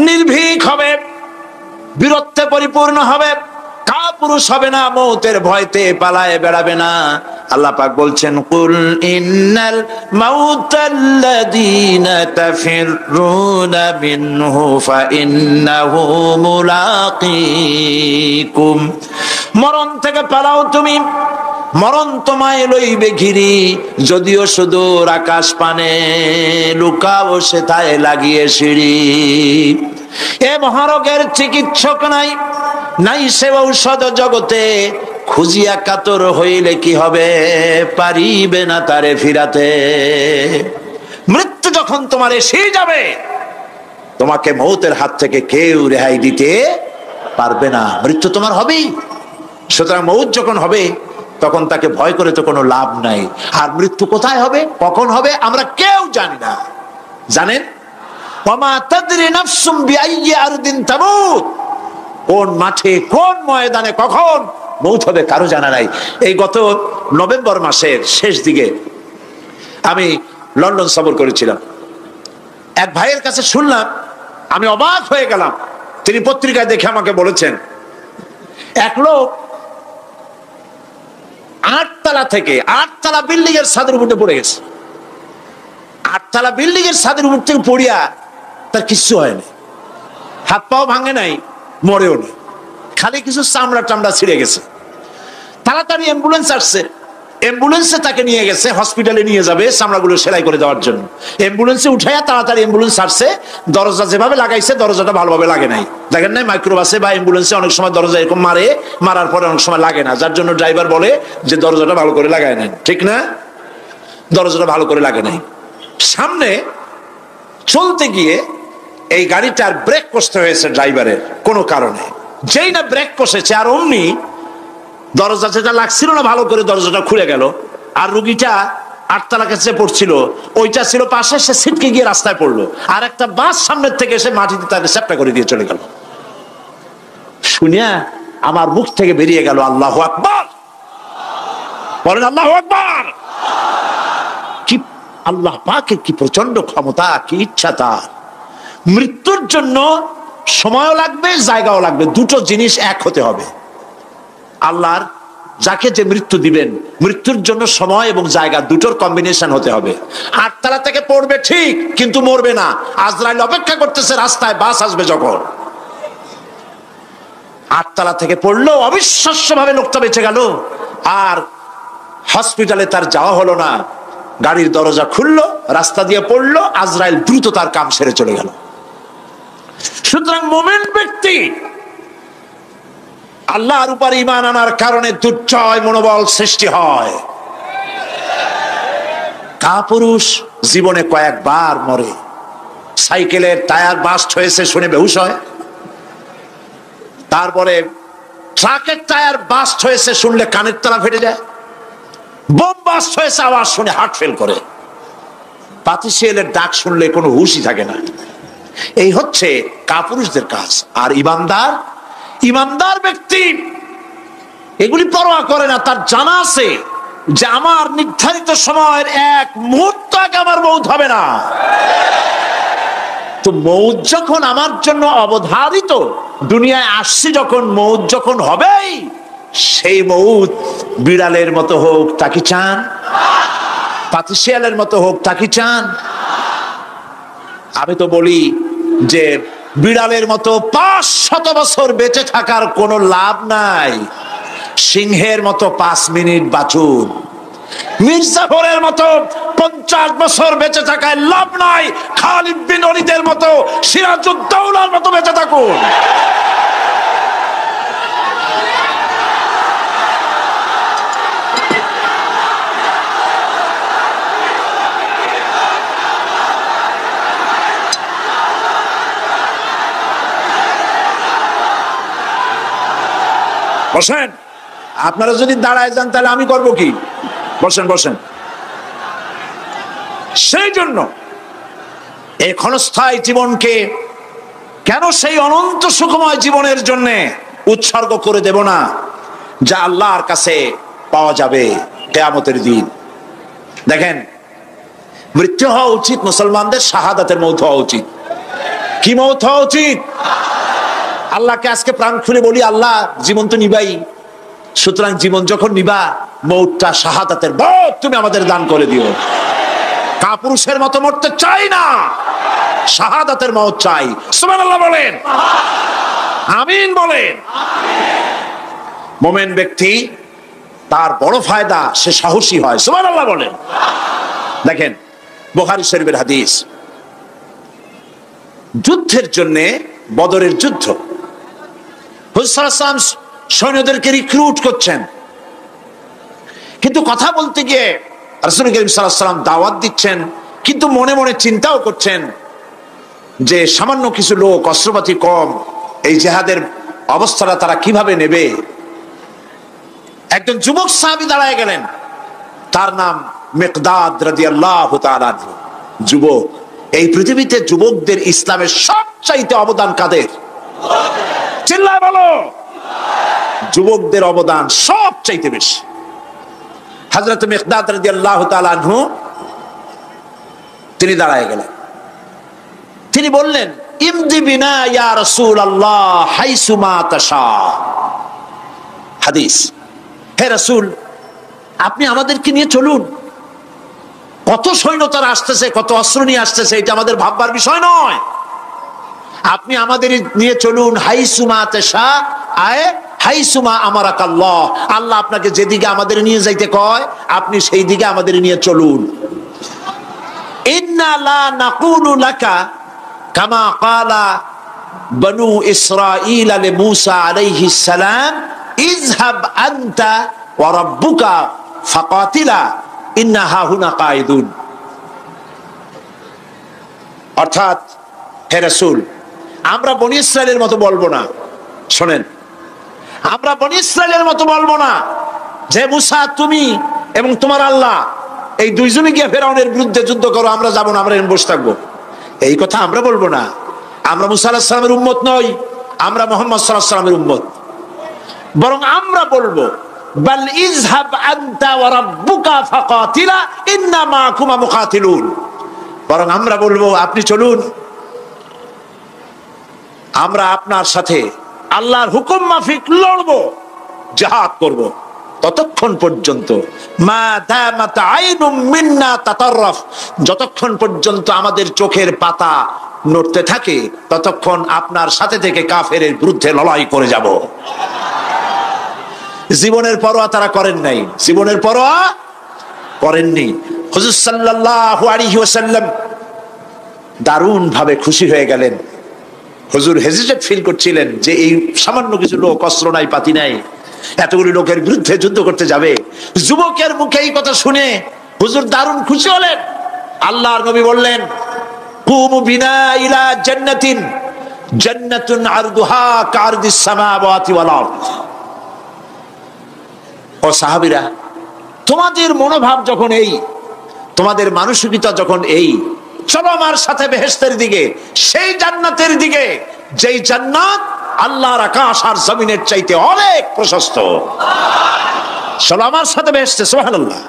নির্ভীক হবে, বীরত্বে পরিপূর্ণ হবে, কাপুরুষ হবে না, মৌতের ভয়তে পালায়ে বেড়াবে না। আল্লাহ পাক বলছেন, কুল ইন্নাল মাউতাল্লাযীনা তাফিররুনা মিনহু ফাইন্নাহু মুলাকীকুম। মরণ থেকে পালাও তুমি, মরণ তোমায় লইবে ঘিরি, যদিও সুদূর আকাশ পানে, লুকাও সেথায় লাগিয়ে সিঁড়ি। এ মহারোগের চিকিৎসক নাই, নাই সে ঔষধ জগতে, খুঁজিয়া কাতর হইলে কি হবে, পারিবে না তারে ফিরাতে। মৃত্যু যখন তোমার এসে যাবে, তোমাকে মৌতের হাত থেকে কেউ রেহাই দিতে পারবে না। মৃত্যু তোমার হবেই। সুতরাং মৌত যখন হবে, তখন তাকে ভয় করে তো কোনো লাভ নাই। আর মৃত্যু কোথায় হবে, কখন হবে, আমরা কেউ জানি না। জানেন? ওমা তাদরি নাফসুম বিআইয়ি আরদিন তামুত। কোন মাঠে, কোন ময়দানে কখন মৌত হবে কারো জানা নাই। এই গত নভেম্বর মাসের শেষ দিকে আমি লন্ডন সফর করেছিলাম। এক ভাইয়ের কাছে শুনলাম, আমি অবাক হয়ে গেলাম। তিনি পত্রিকায় দেখে আমাকে বলেছেন, এক লোক 8 তলা থেকে 8 তলা বিল্ডিং এর ছাদের উপরে পড়ে গেছে। 8 তলা বিল্ডিং এর ছাদের উপর থেকে পড়িয়া তার কিচ্ছু হয়নি, হাত পাও ভাঙে নাই, মরেও না, খালি কিছু চামড়া টামড়া ছিঁড়ে গেছে। তাড়াতাড়ি অ্যাম্বুলেন্স আসছে, অ্যাম্বুলেন্সে তাকে নিয়ে গেছে, হসপিটালে নিয়ে যাবে চামড়াগুলো সেলাই করে দেওয়ার জন্য। অ্যাম্বুলেন্সে উঠাইয়া তাড়াতাড়ি অ্যাম্বুলেন্স আসছে। দরজা যেভাবে লাগাইছে, দরজাটা ভালোভাবে লাগে নাই। দেখেন নাই মাইক্রোবাসে বা অ্যাম্বুলেন্সে অনেক সময় দরজা এরকম মারে, মারার পরে অনেক সময় লাগে না, যার জন্য ড্রাইভার বলে যে দরজাটা ভালো করে লাগায় নাই। ঠিক না? দরজাটা ভালো করে লাগে নাই। সামনে চলতে গিয়ে এই গাড়িটার ব্রেক কষতে হয়েছে ড্রাইভারের কোনো কারণে। যেই না ব্রেক কষেছে, আর অমনি দরজা যেটা লাগছিল না ভালো করে, দরজাটা খুলে গেল। আর রুগীটা 8 তলা কাছে পড়ছিল, ওইটা ছিল পাশে, সে ছিটকে গিয়ে রাস্তায় পড়লো। আর একটা বাস সামনের থেকে এসে মাটিতে তাকে চ্যাপ্টা করে দিয়ে চলে গেল। শুনিয়া আমার মুখ থেকে বেরিয়ে গেল, আল্লাহু আকবার। বলেন আল্লাহু আকবার। কি আল্লাহ পাকের কি প্রচন্ড ক্ষমতা, কি ইচ্ছা তার। মৃত্যুর জন্য সময়ও লাগবে, জায়গাও লাগবে, দুটো জিনিস এক হতে হবে। আল্লাহর যাকে যে মৃত্যু দিবেন, মৃত্যুর জন্য সময় এবং জায়গা দুটোর কম্বিনেশন হতে হবে। 8 তলা থেকে পড়বে ঠিক, কিন্তু মরবে না। আজরাইল অপেক্ষা করতেছে রাস্তায়, বাস আসবে যখন। 8 তলা থেকে পড়লো, অবিশ্বাস্য ভাবে লোকটা বেঁচে গেল। আর হসপিটালে তার যাওয়া হলো না, গাড়ির দরজা খুললো, রাস্তা দিয়ে পড়লো, আজরাইল দ্রুত তার কাম সেরে চলে গেল। সুতরাং মুমিন ব্যক্তি আল্লাহর উপর ঈমান আনার কারণে দুর্জয় মনোবল সৃষ্টি হয়। কাপুরুষ জীবনে কয়েকবার মরে, সাইকেলের টায়ার বাস্ট হয়েছে শুনে বেহুশ হয়, তারপরে ট্রাকের টায়ার বাস্ট হয়েছে শুনলে কানের তলা ফেটে যায়, বোম বাস্ট হয়েছে আওয়াজ শুনে হার্ট ফেল করে, পাতিশিয়ালের ডাক শুনলে কোনো হুশই থাকে না। এই হচ্ছে কাপুরুষদের কাজ। আর ইমানদার, ইমানদার ব্যক্তি এগুলি পরোয়া করে না। তার জানা আছে যে আমার নির্ধারিত সময়ের এক মুহূর্ত আগে আমার মৌত হবে না। তো মৌত যখন আমার জন্য অবধারিত, দুনিয়ায় আসছি যখন, মৌত যখন হবেই, সেই মৌত বিড়ালের মতো হোক তা কি চান? পাতিশিয়ালের মতো হোক তা কি চান? আমি তো বলি যে বিড়ালের মতো 500 বছর বেঁচে থাকার কোনো লাভ নাই, সিংহের মতো 5 মিনিট বাঁচুন। মির্জাফরের মতো 50 বছর বেঁচে থাকায় লাভ নাই, খালিদ বিন ওয়ালিদের মতো, সিরাজউদ্দৌলার মতো বেঁচে থাকুন। বসেন, আপনারা যদি দাঁড়ায় যান তাহলে আমি করব কি? বসেন বসেন। সেই জন্য এই ক্ষণস্থায়ী জীবনকে কেন সেই অনন্ত সুখময় জীবনের জন্য উৎসর্গ করে দেব না, যা আল্লাহর কাছে পাওয়া যাবে কিয়ামতের দিন। দেখেন, মৃত্যু হওয়া উচিত মুসলমানদের, শাহাদাতের মৌত হওয়া উচিত। কি মৌত হওয়া উচিত? আল্লাহকে আজকে প্রাণ খুলে বলি, আল্লাহ জীবন তো নিবাই, সুতরাং জীবন যখন নিবা, মৌতটা শাহাদাতের মৌত তুমি আমাদের দান করে দিও। কাপুরুষের মতো মরতে চাই না, শাহাদাতের মৌত চাই। সুবহানাল্লাহ বলেন, আমিন বলেন। মুমিন ব্যক্তি তার বড় ফায়দা, সে সাহসী হয়। সুবহানাল্লাহ বলেন। দেখেন, বুখারী শরীফের হাদিস, যুদ্ধের জন্য, বদরের যুদ্ধ, হুজুর সাল্লাল্লাহু আলাইহি ওয়াসাল্লাম সৈন্যদেরকে রিক্রুট করছেন, কিন্তু কথা বলতে গিয়ে রাসূল করিম সাল্লাল্লাহু আলাইহি ওয়াসাল্লাম দাওয়াত দিচ্ছেন, কিন্তু মনে মনে চিন্তাও করছেন যে সামান্য কিছু লোক, অস্ত্রপাতি কম, এই জিহাদের অবস্থাটা তারা কিভাবে নেবে। একজন যুবক সাহাবী দাঁড়ায় গেলেন, তার নাম মিকদাদ রাদিয়াল্লাহু তাআলা আনহু। যুবক, এই পৃথিবীতে যুবকদের ইসলামের সবচাইতে অবদান কাদের? চিল্লায় বলো। যুবকদের অবদান সবচাইতে বেশি। হযরত মিকদাদ রাদিয়াল্লাহু তাআলা আনহু তিনি দাঁড়ায় গেলেন, তিনি বললেন, ইমদি বিনা ইয়া রাসূলুল্লাহ হাইসুমা তাশা। হাদিস, হে রাসূল, আপনি আমাদেরকে নিয়ে চলুন। কত সৈন্য তারা আসতেছে, কত অস্ত্র নিয়ে আসতেছে, এটা আমাদের ভাববার বিষয় নয়। আপনি আমাদের নিয়ে চলুন, হাইসুমা তাশা আয় হাইসুমা আমারাকাল্লাহ। আল্লাহ আপনাকে যেদিকে আমাদের নিয়ে যাইতে কয়, আপনি সেই দিকে আমাদের নিয়ে চলুন। ইন্না লা নাকুলু লাকা কামা ক্বালা বনু ইসরাঈল লিমূসা আলাইহিস সালাম, ইযহাব আনতা ওয়া রাব্বুকা ফাকাতিলা ইন্না হাহুনা কায়িদুন। অর্থাৎ, হে রাসূল, আমরা বনি ইসরাইলের মতো বলবো না। শোনেন, আমরা বনি ইসরাইলের মতো বলবো না যে মুসা তুমি এবং তোমার আল্লাহ এই দুইজনে গিয়ে ফেরাউনের বিরুদ্ধে যুদ্ধ করো, আমরা যাবো না, আমরা এখানে বসে থাকবো। এই কথা আমরা বলবো না। আমরা মুসা আলাইহিস সালামের উম্মত নই, আমরা মুহাম্মদ সাল্লাল্লাহু আলাইহি ওয়াসাল্লামের উম্মত। বরং আমরা বলবো, বাল ইযহাব আনতা ওয়া রাব্বুকা ফাকাতিলা ইন্না মাআকুমা মুকাতিলুন। বরং আমরা বলবো, আপনি চলুন, আমরা আপনার সাথে আল্লাহর হুকুম মাফিক লড়বো, জিহাদ করব। ততক্ষণ পর্যন্ত মা দামাত আইনুম মিন্না তাতাররাফ, যতক্ষণ পর্যন্ত আমাদের চোখের পাতা নড়তে থাকে, ততক্ষণ আপনার সাথে থেকে কাফেরের বিরুদ্ধে লড়াই করে যাব। জীবনের পরোয়া তারা করেন নাই, জীবনের পরোয়া করেননি। হুজুর সাল্লাল্লাহু আলাইহি ওয়াসাল্লাম দারুণ ভাবে খুশি হয়ে গেলেন। হুজুর হেজিটেট ফিল করছিলেন যে এই সামান্য কিছু লোক, অস্ত্র নাই, পাতি নাই, এতগুলি লোকের বিরুদ্ধে যুদ্ধ করতে যাবে। যুবকের মুখে এই কথা শুনে হুজুর দারুণ খুশি হলেন। আল্লাহর নবী বললেন, কুমু বিনা ইলা জান্নাতিন, জান্নাতুন আরদুহা কারদিস সামাওয়াতি ওয়াল আরদ। ও সাহাবীরা, তোমাদের মনোভাব যখন এই, তোমাদের মানসিকতা যখন এই, চলো আমার সাথে বেহেশতের দিকে, সেই জান্নাতের দিকে যেই জান্নাত আল্লাহর আকাশ আর জমিনের চাইতে অনেক প্রশস্ত। চলো আমার সাথে বেহেশতে, সুবহানাল্লাহ,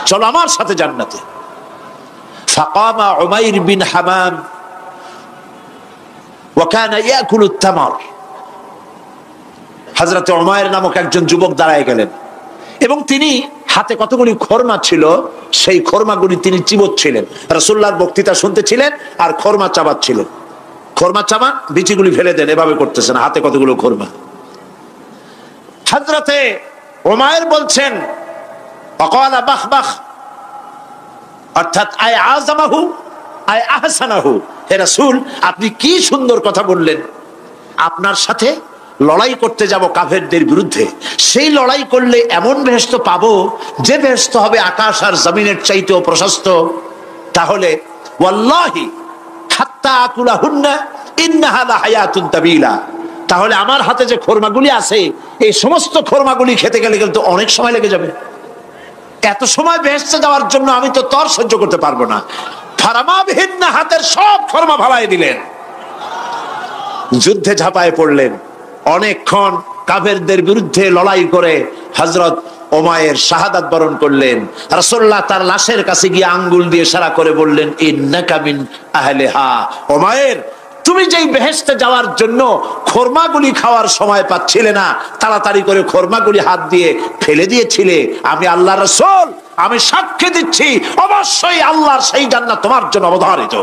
চলো আমার সাথে জান্নাতে। ফাকামা উমাইর বিন হামাম ওয়া কানা ইয়াকুলু তামার। হযরত উমাইর নামক একজন যুবক দাঁড়ায় গেলেন এবং তিনি হাতে কতগুলি খরমা ছিল, সেই খরমাগুলি তিনি চিবোচ্ছিলেন। রাসূলুল্লাহর বক্তৃতা শুনতেছিলেন আর খরমা চাবাচ্ছিলেন। খরমা চাবান, বিচিগুলি ফেলে দেন, এভাবে করতেছেন, হাতে কতগুলো খরমা। হযরতে উমাইর বলছেন, ফাকালা বাখ বাখ, অর্থাৎ আয় আযমাহু আয় আহসানাহু। হে রাসূল, আপনি কি সুন্দর কথা বললেন। আপনার সাথে লড়াই করতে যাব কাফেরদের বিরুদ্ধে, সেই লড়াই করলে এমন বেহেশত পাবো যে বেহেশত হবে আকাশ আর জমিনের চাইতেও প্রশস্ত। তাহলে ওয়াল্লাহি হাত্তা আকুলাহুন্না ইন্নাহা লাহায়াতুন তাবিলা। তাহলে আমার হাতে যে খরমাগুলি আছে, এই সমস্ত খরমাগুলি খেতে গেলে কিন্তু অনেক সময় লেগে যাবে। এত সময় বেহেশতে যাওয়ার জন্য আমি তো তর সহ্য করতে পারবো না। ফারামাবিহিন্না, হাতের সব খরমা ফালাই দিলেন, যুদ্ধে ঝাঁপায় পড়লেন। অনেকক্ষণ কাফেরদের বিরুদ্ধে লড়াই করে হযরত উমাইর শাহাদাত বরণ করলেন। রাসূলুল্লাহ তার লাশের কাছে গিয়ে আঙ্গুল দিয়ে ইশারা করে বললেন, ইন্নাকা মিন আহলিহা। উমাইর, তুমি যেই বেহেশতে যাওয়ার জন্য খরমাগুলি খাওয়ার সময় পাচ্ছিলে না, তাড়াতাড়ি করে খরমাগুলি হাত দিয়ে ফেলে দিয়েছিলে, আমি আল্লাহর রাসূল, আমি সাক্ষ্য দিচ্ছি অবশ্যই আল্লাহর সেই জান্নাত তোমার জন্য অবধারিত।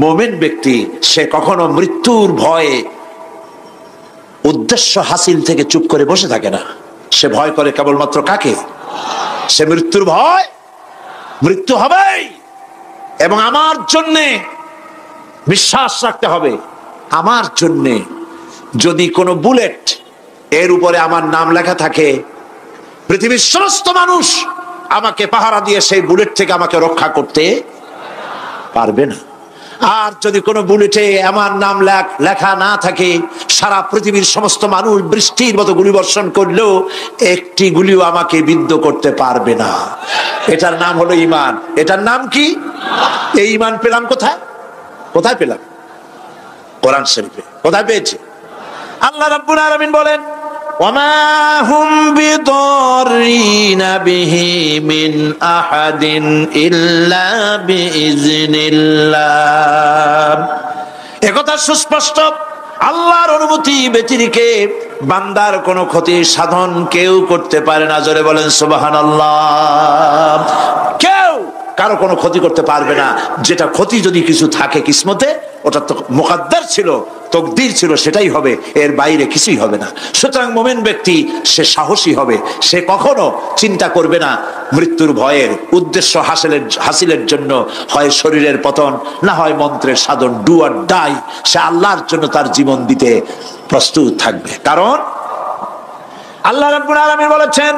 মুমিন ব্যক্তি সে কখনো মৃত্যুর ভয়ে উদ্দেশ্য হাসিল থেকে চুপ করে বসে থাকে না। সে ভয় করে কেবলমাত্র কাকে? সে মৃত্যুর ভয়, মৃত্যু হবেই এবং আমার জন্যে বিশ্বাস রাখতে হবে। আমার জন্যে যদি কোনো বুলেট এর উপরে আমার নাম লেখা থাকে, পৃথিবীর সমস্ত মানুষ আমাকে পাহারা দিয়ে সেই বুলেট থেকে আমাকে রক্ষা করতে পারবে না। আর যদি কোনো বুলেটে আমার নাম লেখা না থাকে, সারা পৃথিবীর সমস্ত মানুষ বৃষ্টির মতো গুলি বর্ষণ করলেও একটি গুলিও আমাকে বিদ্ধ করতে পারবে না। এটার নাম হলো ঈমান। এটার নাম কি? এই ঈমান পেলাম কোথায়? কোথায় পেলাম? কোরআন শরীফে। কোথায় পেয়েছি? আল্লাহ রাব্বুল আলামিন বলেন, ওয়ামা হুম বিদরিনা বিহি মিন আহাদিন ইল্লা বিইজনিল্লাহ। একথা সুস্পষ্ট, আল্লাহর অনুমতি ব্যতিরেকে বান্দার কোনো ক্ষতি সাধন কেউ করতে পারে না। জোরে বলেন সুবহানাল্লাহ। কেউ কারো কোনো ক্ষতি করতে পারবে না। যেটা ক্ষতি যদি কিছু থাকে কিসমতে, ওটা তো মুকদ্দার ছিল, তকদির ছিল, সেটাই হবে, এর বাইরে কিছুই হবে না। সুতরাং মুমিন ব্যক্তি সে সাহসী হবে, সে কখনো চিন্তা করবে না মৃত্যুর ভয়ের। উদ্দেশ্য হাসিলের জন্য হয় শরীরের পতন, না হয় মন্ত্রের সাধন, ডু অর ডাই, সে আল্লাহর জন্য তার জীবন দিতে প্রস্তুত থাকবে। কারণ আল্লাহ রাব্বুল আলামিন বলেছেন,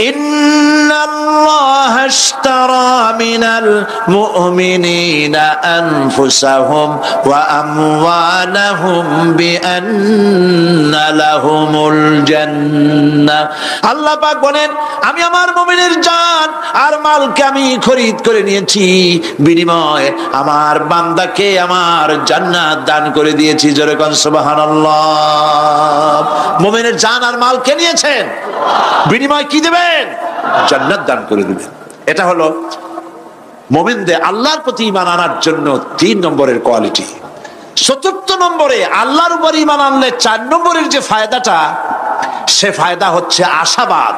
ইন্নাল্লাহা আশতারা মিনাল মুমিনিনা আনফুসাহুম ওয়া আমওয়ালাহুম বিআন্না লাহুমুল জান্নাহ। আল্লাহ পাক বলেন, আমি আমার মুমিনের জান আর মালকে আমি খরিদ করে নিয়েছি, বিনিময়ে আমার বান্দাকে আমার জান্নাত দান করে দিয়েছি। জোরে কোন সুবহানাল্লাহ। মুমিনের জান আর মালকে নিয়েছেন, বিনিময় কি দেবেন? জান্নাত দান করে দিবেন। এটা হলো মুমিনদের আল্লাহর প্রতি ঈমান আনার জন্য 3 নম্বরের কোয়ালিটি। 4th নম্বরে আল্লাহর উপর ঈমান আনলে 4 নম্বরের যে ফায়দাটা, সে ফায়দা হচ্ছে আশাবাদ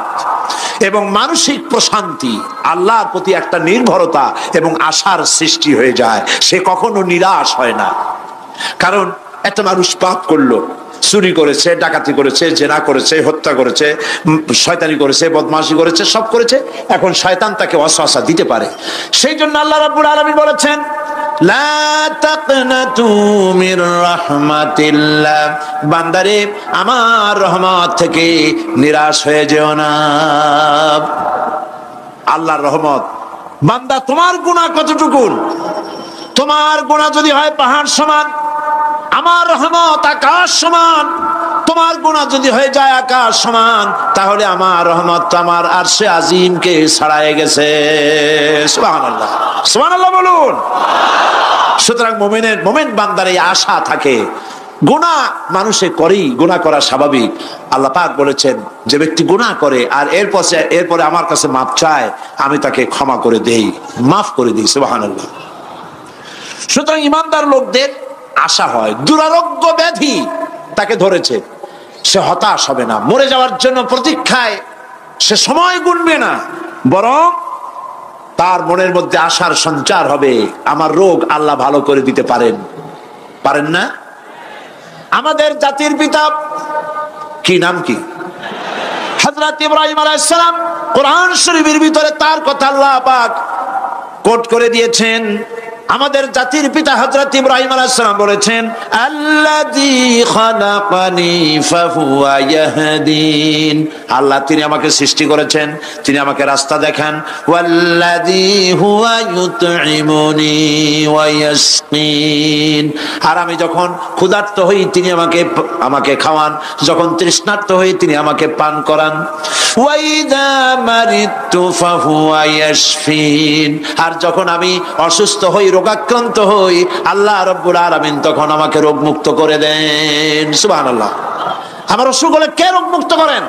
এবং মানসিক প্রশান্তি। আল্লাহর প্রতি একটা নির্ভরতা এবং আশার সৃষ্টি হয়ে যায়, সে কখনো নিরাশ হয় না। কারণ একটা মানুষ পাপ করলো, চুরি করেছে, ডাকাতি করেছে, জেনা করেছে, হত্যা করেছে, শয়তানি করেছে, বদমাশি করেছে, সব করেছে, এখন শয়তান তাকে ওয়াসওয়াসা দিতে পারে। সেই জন্য আল্লাহ রাব্বুল আলামিন বলেছেন, লা তাকনাতু মির রাহমাতিল্লাহ, বান্দারে আমার রহমত থেকে নিরাশ হয়ে যেও না। আল্লাহর রহমত, বান্দা তোমার গুনাহ কতটুকু? তোমার গুনাহ যদি হয় পাহাড় সমান, আমার রহমত আকাশ সমান। তোমার গুনাহ যদি হয়ে যায় আকাশ সমান, তাহলে আমার রহমত তো আমার আরশে আজিমকে ছাড়াই গেছে। সুবহানাল্লাহ, সুবহানাল্লাহ বলুন। সুতরাং মুমিন বান্দার এই আশা থাকে। গুনাহ মানুষে করেই, গুনাহ করা স্বাভাবিক। আল্লাহ পাক বলেছেন যে ব্যক্তি গুনাহ করে আর এরপরে আমার কাছে মাফ চায়, আমি তাকে ক্ষমা করে দেই, মাফ করে দিই। সুবহানাল্লাহ। সুতরাং ইমানদার লোকদের আশা হয়, দুরারোগ্য ব্যাধি তাকে ধরেছে, সে হতাশ হবে না, মরে যাওয়ার জন্য প্রতীক্ষায় সে সময় গুনবে না, বরং তার মনের মধ্যে আশার সঞ্চার হবে, আমার রোগ আল্লাহ ভালো করে দিতে পারেন। পারেন না? আমাদের জাতির পিতা কি নাম কি? হযরত ইব্রাহিম আলাইহিস সালাম। কোরআন শরীফের ভিতরে তার কথা আল্লাহ পাক কোট করে দিয়েছেন। আমাদের জাতির পিতা হযরত ইব্রাহিম আলাইহিস সালাম বলেছেন, আল্লাযী খালাকানি ফাহুয়া ইয়াহদিন। আল্লাহ তিনি আমাকে সৃষ্টি করেছেন, তিনি আমাকে রাস্তা দেখান। ওয়াল্লাযী হুয়া ইউতঈমুনি ওয়া ইয়াসকিন। আর আমি যখন ক্ষুধার্ত হই তিনি আমাকে খাওয়ান, যখন তৃষ্ণার্ত হই তিনি আমাকে পান করান। ওয়া ইযা মারিতু ফাহুয়া ইয়াশফিন। আর যখন আমি অসুস্থ হই, রোগাক্রান্ত হই, আল্লাহ রাব্বুল আলামিন তখন আমাকে রোগ মুক্ত করে দেন। সুবহানাল্লাহ। আমার অসুখ হলে কে রোগ মুক্ত করেন?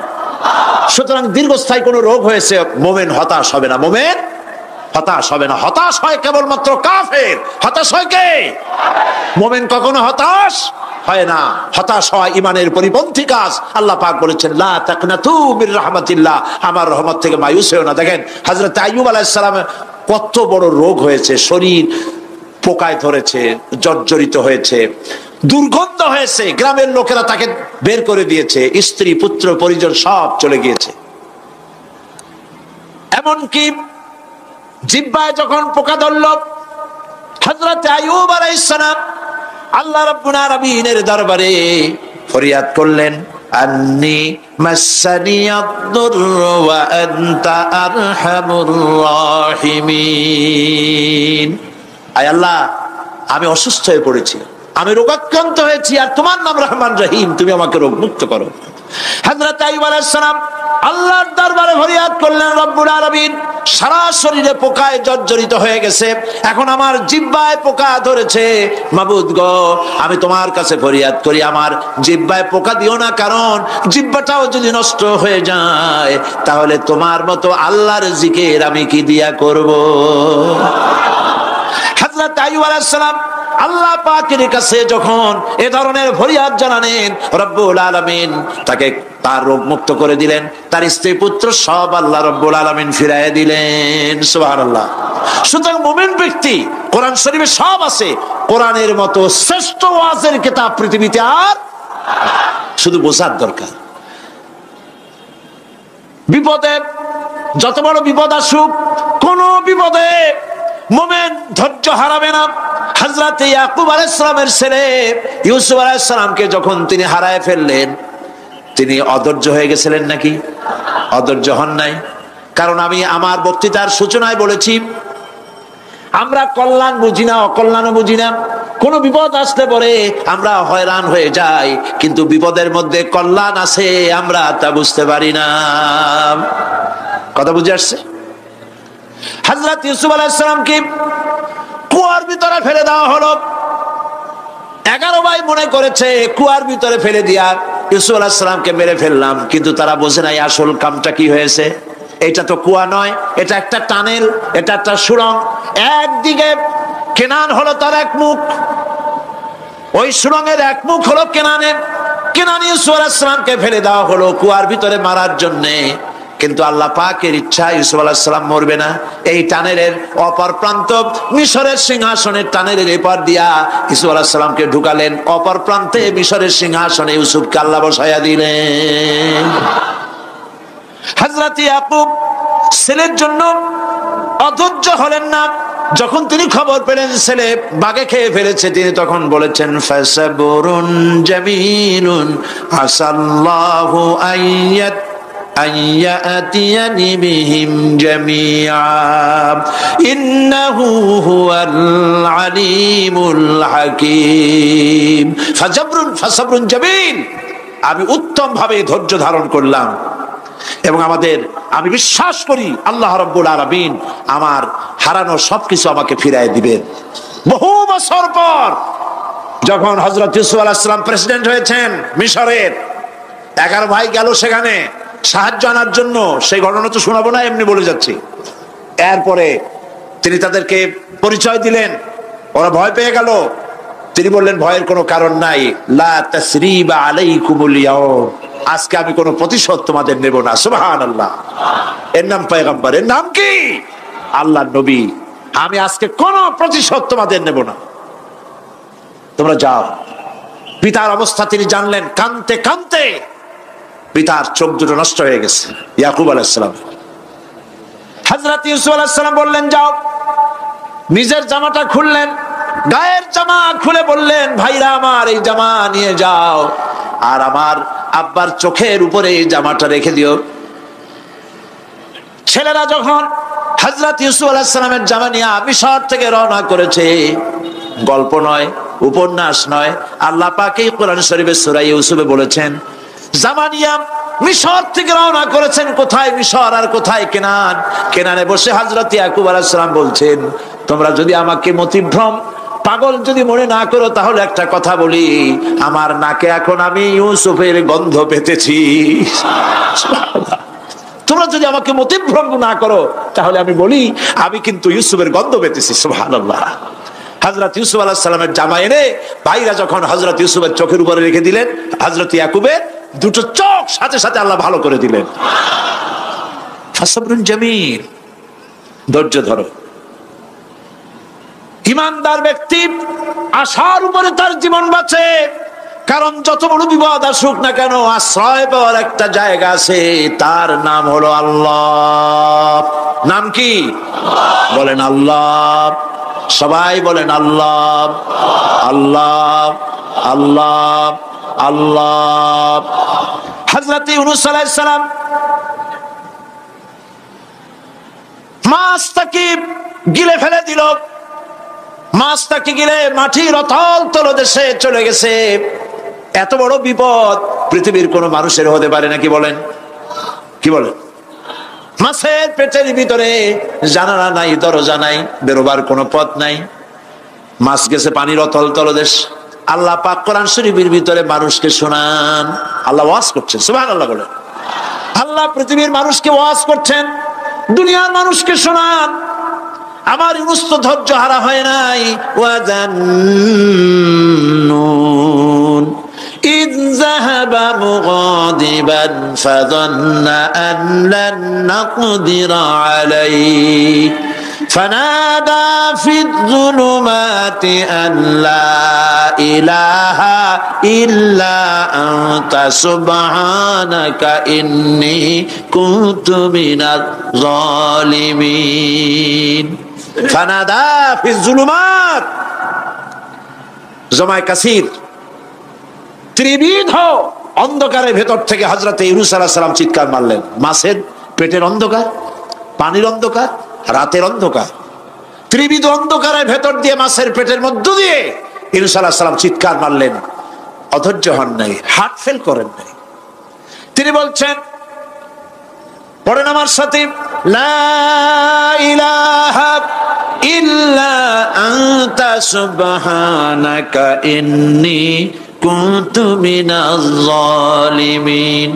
সুতরাং দীর্ঘস্থায়ী কোনো রোগ হয়েছে, মুমিন হতাশ হবে না, মুমিন হতাশ হবে না। হতাশ হয় কেবলমাত্র কাফের। হতাশ হয় কে? মুমিন কখনো হতাশ হয় না। হতাশ হওয়া ইমানের পরিপন্থী কাজ। আল্লাহ পাক বলেছেন, লা তাকনাতু মির রাহমাতিল্লাহ, আমার রহমত থেকে মায়ুস হও না। দেখেন হযরত আইয়ুব আলাইহিস সালামের কত বড় রোগ হয়েছে, শরীর পোকায় ধরেছে, জর্জরিত হয়েছে, দুর্গন্ধ হয়েছে, গ্রামের লোকেরা তাকে বের করে দিয়েছে, স্ত্রী পুত্র পরিজন সব চলে গিয়েছে। এমনকি জিহ্বায় যখন পোকা ধরল, হযরত আইয়ুব আলাইহিস সালাম আল্লাহ রাব্বুল আলামিনের দরবারে ফরিয়াদ করলেন, আন্নী মাসানিয়াদ-দুররু ওয়া আনতা আরহামুর রাহিমিন। আয় আল্লাহ, আমি অসুস্থ হয়ে পড়েছি, আমি রোগাক্রান্ত হয়েছি, আর তোমার নাম রহমান রহিম, তুমি আমাকে রোগ মুক্ত করো। হযরত আইয়ুব আলাইহিস সালাম আল্লাহর দরবারে ফরিয়াদ করলেন, রব্বুল আলামিন সারা শরীরে পোকায় জর্জরিত হয়ে গেছে, এখন আমার জিহ্বায় পোকা ধরেছে, মাবুদ গো আমি তোমার কাছে ফরিয়াদ করি, আমার জিহ্বায় পোকা দিও না, কারণ জিহ্বাটাও যদি নষ্ট হয়ে যায় তাহলে তোমার মতো আল্লাহর জিকির আমি কি দিয়া করব। হযরত আইয়ুব আলাইহিস সালাম আল্লাহ পাকের কাছে যখন এ ধরনের ফরিয়াদ জানালেন, রব্বুল আলামিন তাকে তার রোগ মুক্ত করে দিলেন, তার স্ত্রী পুত্র সব আল্লাহ রব্বুল আলামিন ফিরাইয়া দিলেন। সুবহানাল্লাহ। সুতরাং মুমিন ব্যক্তি, কোরআন শরীফে সব আছে, কোরআনের মতো শ্রেষ্ঠ ওয়াজের কিতাব পৃথিবীতে আর শুধু বোঝার দরকার। বিপদে, যত বড় বিপদ আসুক, কোন বিপদে মুমিন ধৈর্য হারাবে না। হযরত ইয়াকুব আলাইহিস সালামের ছেলে ইউসুফ আলাইহিস সালামকে যখন তিনি হারায় ফেললেন, তিনি অধৈর্য হয়ে গেছিলেন নাকি? অধৈর্য হন নাই। কারণ আমি আমার বক্তৃতার সূচনায় বলেছি, আমরা কল্যাণ বুঝি না, অকল্যাণও বুঝি না। কোন বিপদ আসলে পরে আমরা হয়রান হয়ে যাই, কিন্তু বিপদের মধ্যে কল্যাণ আছে আমরা তা বুঝতে পারি না। কথা বুঝে আসছে? হযরত ইউসুফ আলাইহিস সালামকে কুয়ার ভিতরে ফেলে দেওয়া হলো। 11 ভাই মনে করেছে কুয়ার ভিতরে ফেলে দিয়া ইউসুফ আলাইহিস সালামকে মেরে ফেললাম, কিন্তু তারা বোঝে নাই আসল কামটা কি হয়েছে। এটা তো কুয়া নয়, এটা একটা টানেল, এটা একটা সুড়ঙ্গ। একদিকে কেনান হলো তার এক মুখ, ওই সুড়ঙ্গের এক মুখ হলো কেনানের। কেনান ইউসুফ আলাইহিস সালামকে ফেলে দেওয়া হলো কুয়ার ভিতরে মারার জন্যে, কিন্তু আল্লাহ পাকের ইচ্ছা ইউসুফ আলাইহিস সালাম মরবে না। এই টানেলের অপর প্রান্ত, মিশরের সিংহাসনের টানেলের এপার দিয়া ইউসুফ আলাইহিস সালামকে ঢুকালেন, অপর প্রান্তে মিশরের সিংহাসনে ইউসুফকে আল্লাহ বসাইয়া দিলেন। হযরত ইয়াকুব ছেলের জন্য অধৈর্য হলেন না। যখন তিনি খবর পেলেন ছেলে বাঘে খেয়ে ফেলেছে, তিনি তখন বলেছেন ফাসাবুরুন জামিলুন আসাল্লাহু আইয়াতিয়ানি বিহিম জামিআ ইন্নাহু হুয়াল আলিমুল হাকীম। ফাসাবরুন জামিল, আমি উত্তম ভাবে ধৈর্য ধারণ করলাম এবং আমি বিশ্বাস করি আল্লাহ রাব্বুল আলামিন আমার হারানো সবকিছু আমাকে ফিরিয়ে দিবেন। বহু বছর পর যখন হযরত ইউসুফ আলাইহিস সালাম প্রেসিডেন্ট হয়েছেন মিশরের, 11 ভাই গেল সেখানে সাহায্য আনার জন্য। সেই ঘটনা তো শোনাবো না, এমনি বলে যাচ্ছি। এরপরে তিনি তাদেরকে পরিচয় দিলেন, ওরা ভয় পেয়ে গেল। তিনি বললেন ভয়ের কোনো কারণ নাই, লা তাসরিবা আলাইকুমুল ইয়াউম, আজকে আমি কোনো প্রতিশোধ তোমাদের নেব না। সুবহানাল্লাহ। এর নাম পয়গম্বর, এর নাম কি? আল্লাহর নবী। আমি আজকে কোনো প্রতিশোধ তোমাদের নেব না, তোমরা যাও। পিতার অবস্থা তিনি জানলেন, কাঁদতে কাঁদতে পিতার চোখ দুটো নষ্ট হয়ে গেছে। ইয়াকুব আলাইহিস সালাম, হযরত ইউসুফ আলাইহিস সালাম বললেন যাও। নিজের জামাটা খুললেন, গায়ের জামা খুলে বললেন ভাইরা আমার এই জামা নিয়ে যাও, আর আমার আব্বার চোখের উপরে এই জামাটা রেখে দিও। ছেলেরা যখন হযরত ইউসুফ আলাইহিস সালামের জামা নিয়ে মিশর থেকে রওনা করেছে, গল্প নয়, উপন্যাস নয়, আল্লাহ পাক এই কোরআন শরীফের সূরা ইউসুফে বলেছেন জামা নিয়ে মিশর থেকে রওনা করেছেন। কোথায় মিশর আর কোথায় কেনান? কেনানে বসে হযরত ইয়াকুব আলাইহিস সালাম বলছেন তোমরা যদি আমাকে মতিভ্রম পাগল যদি মনে না করো তাহলে একটা কথা বলি, আমার নাকে এখন আমি ইউসুফের গন্ধ পেতেছি। তোমরা যদি আমাকে মতিভ্রম না করো তাহলে আমি বলি আমি কিন্তু ইউসুফের গন্ধ পেতেছি। সুবহানাল্লাহ। হযরত ইউসুফ আলাইহিস সালামের জামা এনে ভাইরা যখন হযরত ইউসুফের চোখের উপরে রেখে দিলেন, হযরত ইয়াকুবের দুটো চোখ সাথে সাথে আল্লাহ ভালো করে দিলেন। ফাসাবরুন জামিল, ধৈর্য ধরো। ইমানদার ব্যক্তি আশার উপরে তার জীবন বাঁচে, কারণ যত বড় বিপদ আসুক না কেন আশ্রয় পাওয়ার একটা জায়গা আছে, তার নাম হলো আল্লাহ। নাম কি? বলেন আল্লাহ। সবাই বলেন আল্লাহ আল্লাহ আল্লাহ আল্লাহ। হযরত ইউনূস আলাইহিস সালাম মাছটাকে গিলে ফেলে দিল, মাছটাকে গিলে মাটির অতল তলদেশে চলে গেছে। এত বড় বিপদ পৃথিবীর কোন মানুষের হতে পারে না, কি বলেন? কি বলেন? মাছের পেটের ভিতরে জানালা নাই, দরজা নাই, বেরোবার কোনো পথ নাই, মাছ গেছে পানির অতল তলদেশ। আল্লাহ পাক কোরআন শরীফের ভিতরে মানুষকে শোনান, আল্লাহ ওয়াজ করছেন। সুবহানাল্লাহ বলেন। আল্লাহ পৃথিবীর মানুষকে ওয়াজ করছেন, দুনিয়ার মানুষকে শোনান। আমার ইউনূস তো ধৈর্য হারা হয় নাই। ওয়াজান্নুন ইয যাহাবা মুগাদিবান ফাযান্না আন লান নাকদিরা আলাইহি ফানাদা ফিয যুলুমাতি আন লা ইলাহা ইল্লা আনতা সুবহানাকা ইন্নী কুনতু মিনাজ জালিমিন। ফানাদা ফি যুলুমাত, জমায়ে কাসির, ত্রিবিধ অন্ধকারের ভেতর থেকে হযরত ইউনূস আলাইহিস সালাম চিৎকার মারলেন। মাছের পেটের অন্ধকার, পানির অন্ধকার, রাতের অন্ধকার, ত্রিবিধ অন্ধকারের ভেতর দিয়ে মাছের পেটের মধ্য দিয়ে ইউনূস আলাইহিস সালাম চিৎকার মারলেন। অধৈর্য হন নাই, হার্ট ফেল করেন নাই। তিনি বলছেন, পড়েন আমার সাথে, লা ইলাহা ইল্লা আনতা সুবহানাকা ইন্নী কুনতু মিনাজ জালিমিন।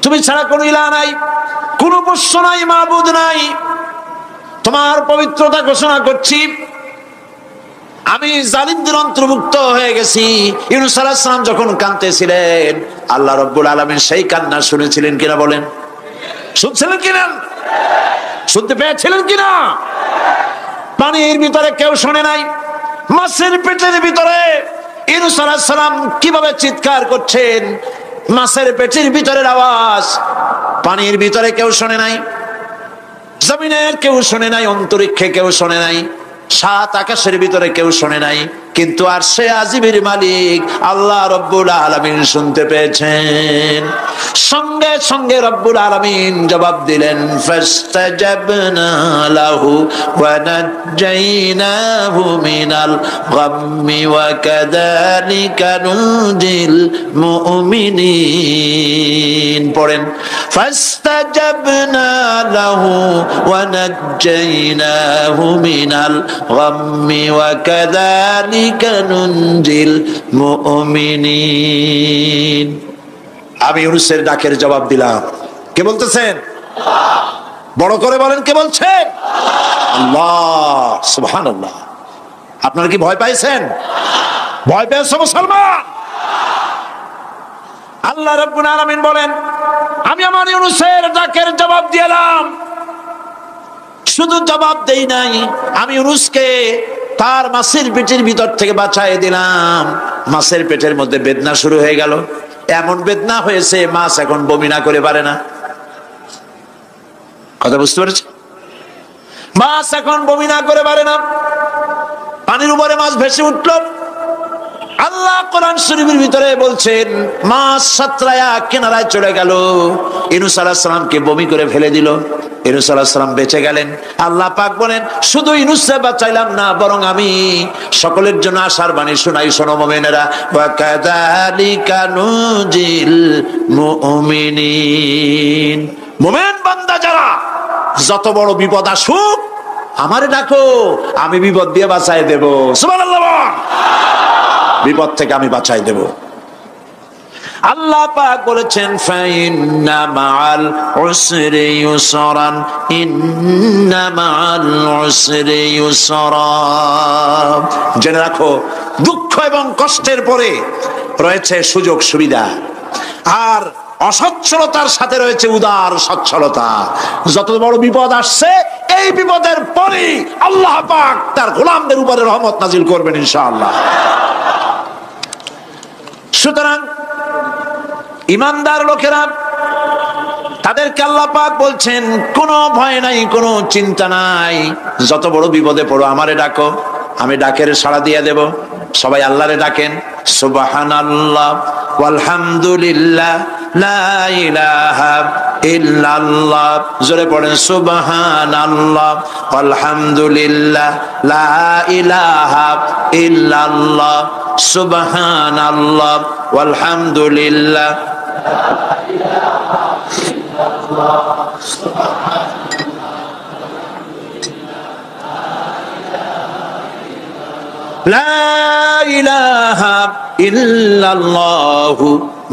তুমি ছাড়া কোনো ইলাহ নাই, কোনো পোষ্য নাই, মাবুদ নাই, তোমার পবিত্রতা ঘোষণা করছি, আমি জালিমদের অন্তর্ভুক্ত হয়ে গেছি। ইউনূস আলাইহিস সালাম যখন কাঁদতেছিলেন, আল্লাহ রাব্বুল আলামিন সেই কান্না শুনেছিলেন কিনা বলেন? শুনছিলেন কিনা? শুনতে পেয়েছিলেন কিনা? পানির ভিতরে কেউ শোনে নাই, মাছের পেটের ভিতরে ইউনূস আলাইহিস সালাম কিভাবে চিৎকার করছেন, মাছের পেটের ভিতরের আওয়াজ পানির ভিতরে কেউ শোনে নাই। জমিনের কেউ শোনে নাই, অন্তরিক্ষে কেউ শোনে নাই, সাত আকাশের ভিতরে কেউ শোনে নাই, কিন্তু আরশে আজিমের মালিক আল্লাহ রব্বুল আলামিন শুনতে পেয়েছেন। সঙ্গে সঙ্গে রব্বুল আলামিন জবাব দিলেন, ফাস্তাজাবনা লাহু ওয়া নাজ্জাইনাহু মিনাল গাম্মি ওয়া কাযালিকা নুজিল মুমিনিন। পড়েন, ফাস্তাজাবনা লাহু ওয়া নাজ্জাইনাহু মিনাল গাম্মি ওয়া কাযালিকা নুজিল মুমিনিন। আমি ইউনূসের ডাকের জবাব দিলাম। কে বলতেছেন? বড় করে বলেন, কে বলছেন? আল্লাহ, সুবহানাল্লাহ। আপনারা কি ভয় পাইছেন? ভয় পেয়েছো মুসলমান? আল্লাহ রাব্বুল আলামিন বলেন, আমি আমার ইউনূসের ডাকের জবাব দিলাম। শুধু জবাব দেই নাই, আমি ইউনূসকে তার মাছের পেটের ভিতর থেকে বাঁচাই দিলাম। মাছের পেটের মধ্যে বেদনা শুরু হয়ে গেল। এমন বেদনা হয়েছে মাছ এখন বমি না করে পারে না। কথা বুঝতে পেরেছে? মাছ এখন বমি না করে পারে না। পানির উপরে মাছ ভেসে উঠল। আল্লাহ কোরআন শরীফের ভিতরে বলছেন, মাছ সাতরায়া কিনারায় চলে গেল, ইউনূস আলাইহিস সালামকে বমি করে ফেলে দিল। ইউনূস আলাইহিস সালাম বেঁচে গেলেন। আল্লাহ পাক বলেন, শুধু ইউনূসকে বাঁচাইলাম না, বরং আমি সকলের জন্য আশার বাণী শোনাই, শোনো মুমিনেরা, ওয়া কাযালিকা নুজিল মুমিনিন। মুমিন বান্দা যারা, যত বড় বিপদ আসুক আমারে ডাকো, আমি বিপদ দিয়ে বাঁচাই দেব। সুবহানাল্লাহ। বিপদ থেকে আমি বাঁচাই দেব। আল্লাহ পাক বলেছেন, ফাইন্না মাআল উসরি ইউসরান, ইন্না মাআল উসরি ইউসরা। জেনে রাখো, দুঃখ এবং কষ্টের পরে রয়েছে সুযোগ সুবিধা, আর অসচ্ছলতার সাথে রয়েছে উদার সচ্ছলতা। যত বড় বিপদ আসছে, এই বিপদের পরে আল্লাহ পাক তার গোলামদের উপরে রহমত নাজিল করবেন ইনশাআল্লাহ। সুতরাং ঈমানদার লোকেরা, তাদেরকে আল্লাহ পাক বলছেন, কোনো ভয় নাই, কোনো চিন্তা নাই, যত বড় বিপদে পড়ো আমারে ডাকো, আমি ডাকের সাড়া দিয়ে দেব। সবাই আল্লাহরে ডাকেন, সুবহানাল্লাহ ওয়ালহামদুলিল্লাহ লা ইলাহা ইল্লাল্লাহ। জোরে পড়েন, সুবহানাল্লাহ ওয়ালহামদুলিল্লাহ লা ইলাহা ইল্লাল্লাহ, সুবহানাল্লাহ ওয়ালহামদুলিল্লাহ লা ইলাহা ইল্লাল্লাহু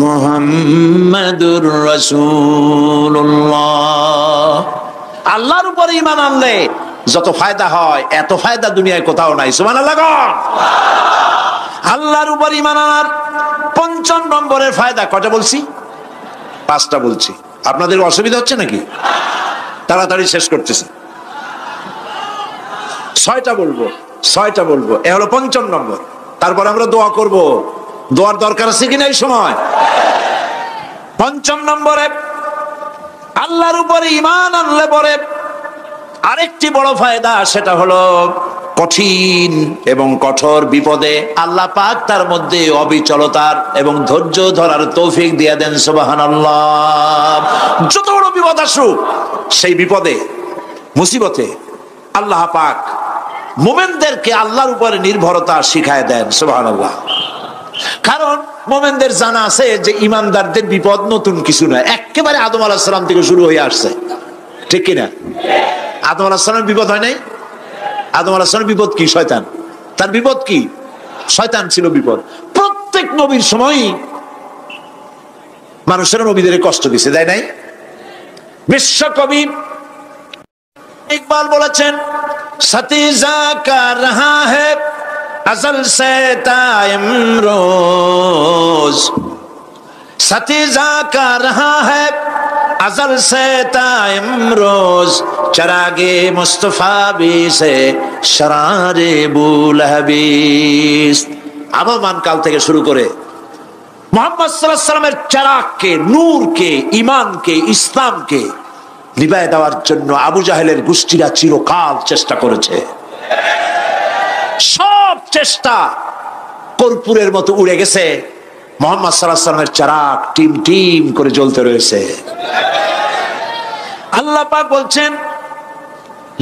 মুহাম্মাদুর রাসূলুল্লাহ। আল্লাহর উপর ঈমান আনলে যত ফায়দা হয়, এত ফায়দা দুনিয়ায় কোথাও নাই। সুবহানাল্লাহ। আল্লাহর উপর ঈমান আনার ৫ম নম্বরের ফায়দা কয়টা বলছি? 5টা বলছি। আপনাদের অসুবিধা হচ্ছে নাকি? তাড়াতাড়ি শেষ করতেছি। 6টা বলবো। এ হলো ৫ম নম্বর। তারপর আমরা দোয়া করব। দোয়ার দরকার আছে কিনা এই সময়? ৫ম নম্বরে আল্লাহর উপরে ঈমান আনলে পরে আরেকটি বড় ফায়দা, সেটা হলো কঠিন এবং কঠোর বিপদে আল্লাহ পাক তার মধ্যে অবিচলতার এবং ধৈর্য ধরার তৌফিক দিয়ে দেন। সুবহানাল্লাহ। যত বড় বিপদ আসুক, সেই বিপদে মুসিবতে আল্লাহ পাক মুমিনদেরকে আল্লাহর উপরে নির্ভরতা শিখায় দেন। সুবহানাল্লাহ। কারণ মুমিনদের জানা আছে যে ঈমানদারদের বিপদ নতুন কিছু নয়, একেবারে আদম আলাইহিস সালাম থেকে শুরু হয়ে আসছে। ঠিক কিনা? আদম আলাইহিস সালামের বিপদ হয় নাই? আদম আলাইহিস সালামের বিপদ কি? শয়তান। তার বিপদ কি? শয়তান ছিল বিপদ। প্রত্যেক নবীর সময়ই মানুষেরা নবীদের কষ্ট দিছে, তাই নাই? বিশ্বকবি ইকবাল বলেছেন, সতীজা কা রহা है अजल से ताइमरोज, सतीजा का रहा है अजल से ताइमरोज, चरागे मुस्तफा भी से शरारे बुलहबीस। আবহমান কাল থেকে শুরু করে মুহাম্মদ সাল্লাল্লাহু আলাইহি ওয়াসাল্লামের চারাগকে, নূরকে, ঈমানকে, ইসলামকে নিভায় দেওয়ার জন্য আবু জাহেলের গোষ্ঠীরা চিরকাল চেষ্টা করেছে। সব চেষ্টা কর্পূরের মতো উড়ে গেছে, মুহাম্মদ সাল্লাল্লাহু আলাইহি ওয়াসাল্লামের চিরাগ টিম টিম করে জ্বলতে রয়েছে। আল্লাহ পাক বলছেন,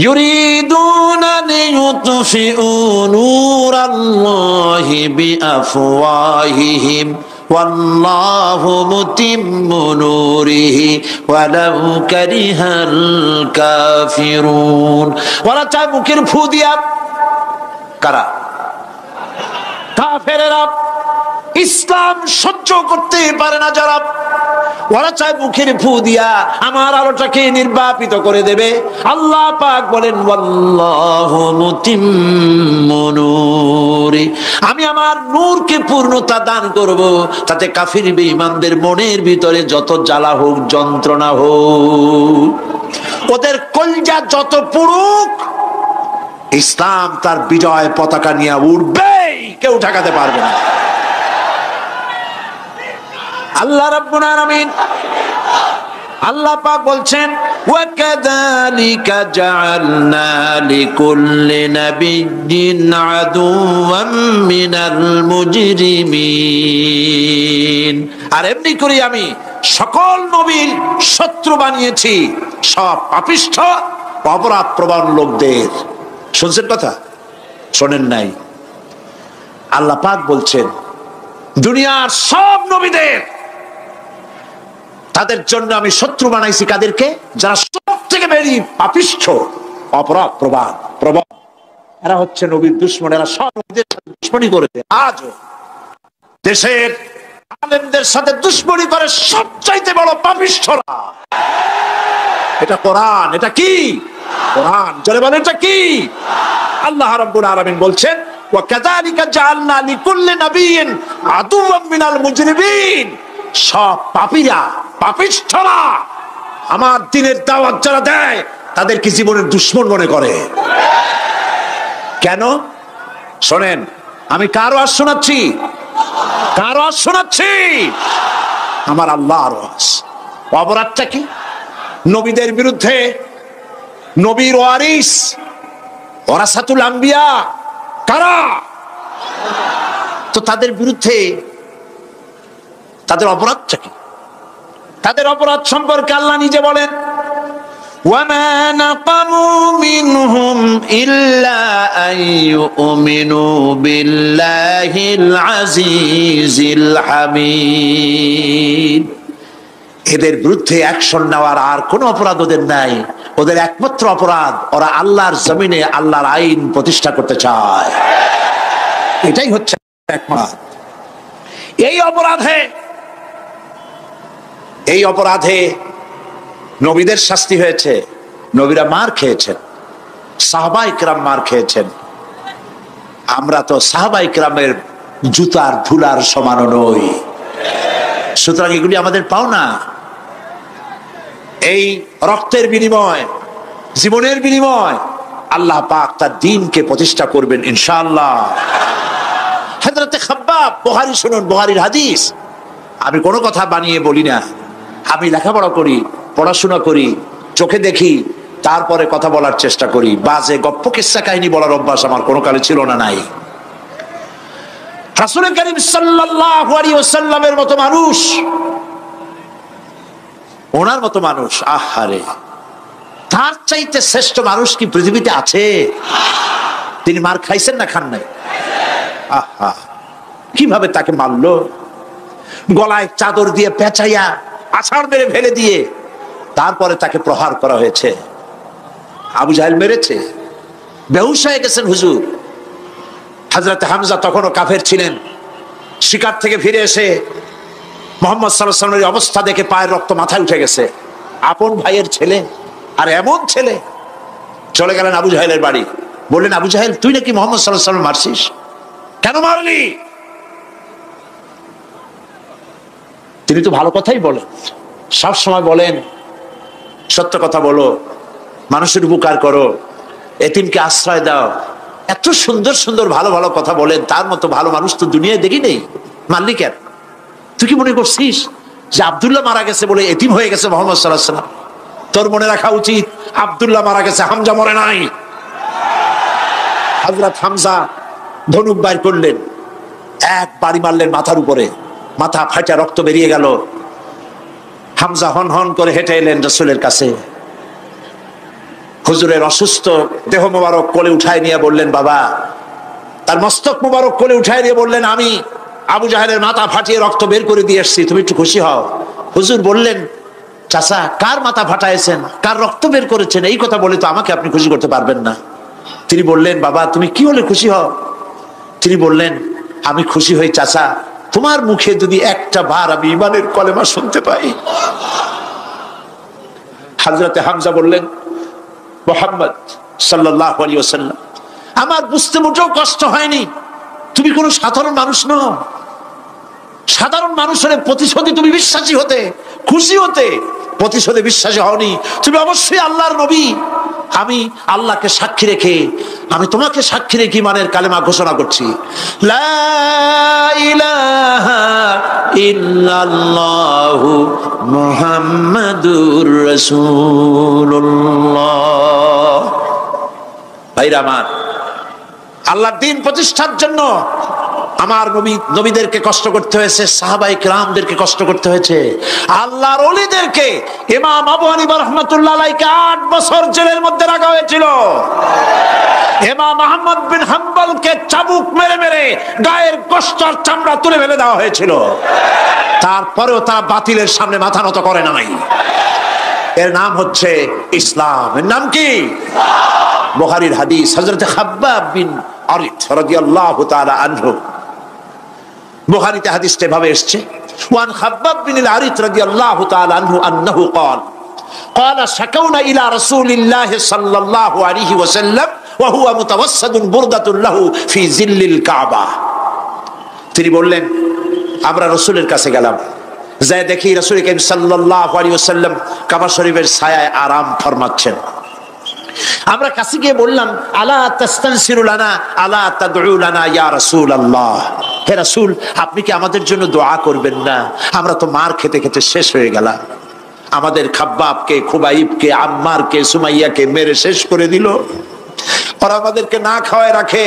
ইউরিদুনা লিইউতফিউ নূরাল্লাহি বিআফওয়াহিহিম ওয়াল্লাহু মুতিম্মু নূরিহি ওয়ালাউ কারিহাল কাফিরুন। ওরা চায় মুখের ফু দিয়া, কারা? কাফেরেরা, ইসলাম সহ্য করতে পারে না যারা, ওরা চায় মুখের ফু দিয়া আমার আলোটাকে নির্বাপিত করে দেবে। আল্লাহ পাক বলেন, ওয়াল্লাহু মুতিম্মু নূরি, আমি আমার নূরকে পূর্ণতা দান করব, তাতে কাফির বেঈমানদের মনের ভিতরে যত জ্বালা হোক, যন্ত্রণা হোক, ওদের কলজা যত পুরুক, ইসলাম তার বিজয় পতাকা নিয়ে উঠবেই, কেউ ঠেকাতে পারবে না। আল্লাহ রাব্বুল আলামিন, আল্লাহ পাক বলছেন, ওয়া কাযালিকা জাআলনা লিকুল্লি নাবিয়্যিন আদুওয়াম মিনাল মুজরিমিন, আর এমনি করে আমি সকল নবীর শত্রু বানিয়েছি সব পাপিষ্ঠ অপরাধ প্রবণ লোকদের। শুনছেন কথা? শোনেন নাই? আল্লাহ পাক বলছেন, দুনিয়ার সব নবীদের, তাদের জন্য আমি শত্রু বানাইছি কাদেরকে? যারা সব থেকে বেশি পাপিষ্ঠ অপরাধ প্রবণ। এরা হচ্ছে নবীর দুশমন, এরা সব নবীদের সাথে দুশমনি করেছে। আজও দেশের আলেমদের সাথে দুশমনি করে সবচাইতে বড় পাপিষ্ঠরা। এটা কোরআন। এটা কি? কোরআন। জোরে বলেন, এটা কি? আল্লাহ রাব্বুল আলামিন বলছেন, ওয়া কাযালিকা জাআলনা লিকুল্লি নাবিয়্যিন আদুওয়াম মিনাল মুজরিমিন, সব পাপীরা, পাপিষ্ঠরা আমার দ্বীনের দাওয়াত যারা দেয় তাদেরকে জীবনের দুশমন মনে করে। কেন? শোনেন, আমি কার ওয়াজ শোনাচ্ছি? কার ওয়াজ শোনাচ্ছি? আমার আল্লাহর ওয়াজ। অপরাধটা কি? নবীদের বিরুদ্ধে, নবীর ওয়ারিস ওয়ারাসাতুল আম্বিয়া কারা, তো তাদের বিরুদ্ধে তাদের অপরাধটা কি? তাদের অপরাধ সম্পর্কে আল্লাহ নিজে বলেন, ওয়ামা নাকামু মিনহুম ইল্লা আইয়ুমিনু বিল্লাহিল আজিজিল হামিদ, এদের বিরুদ্ধে অ্যাকশন নেওয়ার আর কোনো অপরাধ ওদের নাই। ওদের একমাত্র অপরাধ, ওরা আল্লাহর জমিনে আল্লাহর আইন প্রতিষ্ঠা করতে চায়। এটাই হচ্ছে একমাত্র। এই অপরাধে নবীদের শাস্তি হয়েছে, নবীরা মার খেয়েছেন, সাহাবায়ে কেরাম মার খেয়েছেন। আমরা তো সাহাবায়ে কেরামের জুতার ধুলার সমানও নই, সুতরাং এগুলি আমাদের পাওনা। এই রক্তের বিনিময়, জীবনের বিনিময় আল্লাহ পাক তার দ্বীনকে প্রতিষ্ঠা করবেন ইনশাআল্লাহ। হযরতে খাব্বাব, বুখারী শুনুন, বুখারীর হাদিস। আমি কোনো কথা বানিয়ে বলি না, আমি লেখাপড়া করি, পড়াশোনা করি, চোখে দেখি, তারপরে কথা বলার চেষ্টা করি। বাজে গপ্প কিস্সা কাহিনী বলার অভ্যাস আমার কোনো কালে ছিল না, নাই। রাসূল করিম সাল্লাল্লাহু আলাইহি ওয়াসাল্লামের মতো মানুষ, ওনার মতো মানুষ, আহারে, তার চাইতে শ্রেষ্ঠ মানুষ কি পৃথিবীতে আছে? তিনি মার খাইছেন না খান নাই? আহা, কিভাবে তাকে মারলো! গলায় চাদর দিয়ে পেঁচাইয়া আছাড় মেরে ফেলে দিয়ে তারপরে তাকে প্রহার করা হয়েছে। আবু জাহেল মেরেছে, বেহুশ হয়ে গেছেন হুজুর। হযরতে হামজা তখনও কাফের ছিলেন। শিকার থেকে ফিরে এসে মুহাম্মদ সাল্লাল্লাহু আলাইহি ওয়াসাল্লামের অবস্থা দেখে পায়ের রক্ত মাথায় উঠে গেছে। আপন ভাইয়ের ছেলে, আর এমন ছেলে। চলে গেলেন আবু জাহেলের বাড়ি, বললেন, আবু জাহেল, তুই নাকি মুহাম্মদ সাল্লাল্লাহু আলাইহি ওয়াসাল্লাম মারছিস? কেন মারলি? তিনি তো ভালো কথাই বলেন, সব সময় বলেন, সত্য কথা বলো, মানুষের উপকার করো, এতিমকে আশ্রয় দাও, এত সুন্দর সুন্দর ভালো ভালো কথা বলেন। তার মতো ভালো মানুষ তো দুনিয়ায় দেখি নেই। মারলি কেন? তুই কি মনে করছিস যে আব্দুল্লাহ মারা গেছে বলে এতিম হয়ে গেছে মুহাম্মদ সাল্লাল্লাহু আলাইহি ওয়াসাল্লাম? তোর মনে রাখা উচিত আব্দুল্লাহ মারা গেছে, হামজা মরে নাই। হযরত হামজা ধনুক বাইর করলেন, এক বাড়ি মারলেন মাথার উপরে, মাথা ফাটা রক্ত বেরিয়ে গেল। হামজা হন হন করে হেঁটে এলেন রাসূলের কাছে। হুজুরের অসুস্থ দেহ মোবারক কোলে উঠায় নিয়ে বললেন, বাবা। তার মস্তক মোবারক কোলে উঠায় নিয়ে বললেন, আমি আবু জাহেলের মাথা ফাটিয়ে রক্ত বের করে দিয়ে এসেছি, তুমি একটু খুশি হও। হুজুর বললেন, চাচা, কার মাথা ফাটাইছেন, কার রক্ত বের করেছেন, এই কথা বলে তো আমাকে আপনি খুশি করতে পারবেন না। তিনি বললেন, বাবা তুমি কি হলে খুশি হও? তিনি বললেন, আমি খুশি হই চাচা, তোমার মুখে যদি একটা বার আমি ঈমানের কলেমা শুনতে পাই। হযরতে হামজা বললেন, মুহাম্মদ সাল্লাল্লাহু আলাইহি ওয়াসাল্লাম, আমার বুঝতে মোটেও কষ্ট হয়নি, তুমি কোনো সাধারণ মানুষ নও। সাধারণ মানুষের প্রতিশোধে তুমি বিশ্বাসী হতে, খুশি হতে, প্রতিশোধে বিশ্বাসী হওনি, তুমি অবশ্যই আল্লাহর নবী। আমি আল্লাহকে সাক্ষী রেখে, আমি তোমাকে সাক্ষী রেখে ঈমানের কালেমা ঘোষণা করছি, লা ইলাহা ইল্লাল্লাহু মুহাম্মাদুর রাসূলুল্লাহ। ভাইরা আমার, আল্লাহর দ্বীন প্রতিষ্ঠার জন্য আমার নবীদেরকে কষ্ট করতে হয়েছে, সাহাবায়ে কেরামদেরকে কষ্ট করতে হয়েছে, আল্লাহর ওলিদেরকে। ইমাম আবু হানিফা রাহমাতুল্লাহ আলাইহি 8 বছর জেলের মধ্যে রাখা হয়েছিল। ইমাম আহমদ বিন হাম্বলকে চাবুক মেরে মেরে গায়ের গোশত আর চামড়া তুলে ফেলে দেওয়া হয়েছিল। তারপরেও তারা বাতিলের সামনে মাথা নত করে নাই। এর নাম হচ্ছে ইসলাম। এর নাম কি? বুখারীর হাদিস, হযরত খাব্বাব বিন আরিত রাদিয়াল্লাহু তাআলা আনহু, বুখারীতে হাদিসটা এভাবে এসেছে, ওয়ান খাব্বাব বিন আরিত রাদিয়াল্লাহু তাআলা আনহু আন্নাহু قال قال شكونا الى رسول الله صلى الله عليه وسلم وهو متوسد بردة له في ظل الكعبة। তিনি বললেন, আমরা রাসূলের কাছে গেলাম, যায় দেখি রাসূল করিম সাল্লাল্লাহু আলাইহি ওয়াসাল্লাম কাবা শরীফের ছায়ায় আরাম ফরমাচ্ছেন। আমরা কাছে গিয়ে বললাম, আলা তাস্তানসিরু লানা আলা তাদউ লানা ইয়া রাসূলুল্লাহ, হে রাসূল, আপনি কি আমাদের জন্য দোয়া করবেন না? আমরা তো মার খেতে খেতে শেষ হয়ে গেলাম। আমাদের খাব্বাবকে, খুবাইবকে, আম্মারকে, সুমাইয়াকে মেরে শেষ করে দিল। ওরা আমাদেরকে না খাওয়ায় রাখে,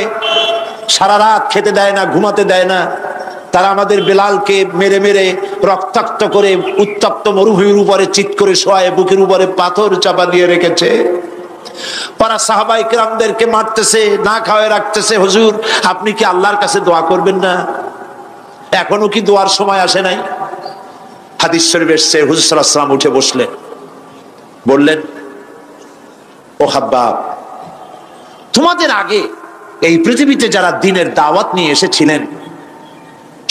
সারা রাত খেতে দেয় না, ঘুমাতে দেয় না। তারা আমাদের বেলালকে মেরে মেরে রক্তাক্ত করে উত্তপ্ত মরুভূমির উপরে চিৎ করে শোয়ায়, বুকের উপরে পাথর চাপা দিয়ে রেখেছে। ওরা সাহাবায়ে কেরামদেরকে মারতেছে, না খাওয়ায় রাখতেছে। হুজুর, আপনি কি আল্লাহর কাছে দোয়া করবেন না? এখনো কি দোয়ার সময় আসে নাই? হাদিস শরীফে এসেছে, হুজুর সাল্লাল্লাহু আলাইহি ওয়াসাল্লাম উঠে বসলেন, বললেন, ও খাব্বাব, তোমাদের আগে এই পৃথিবীতে যারা দ্বীনের দাওয়াত নিয়ে এসেছিলেন,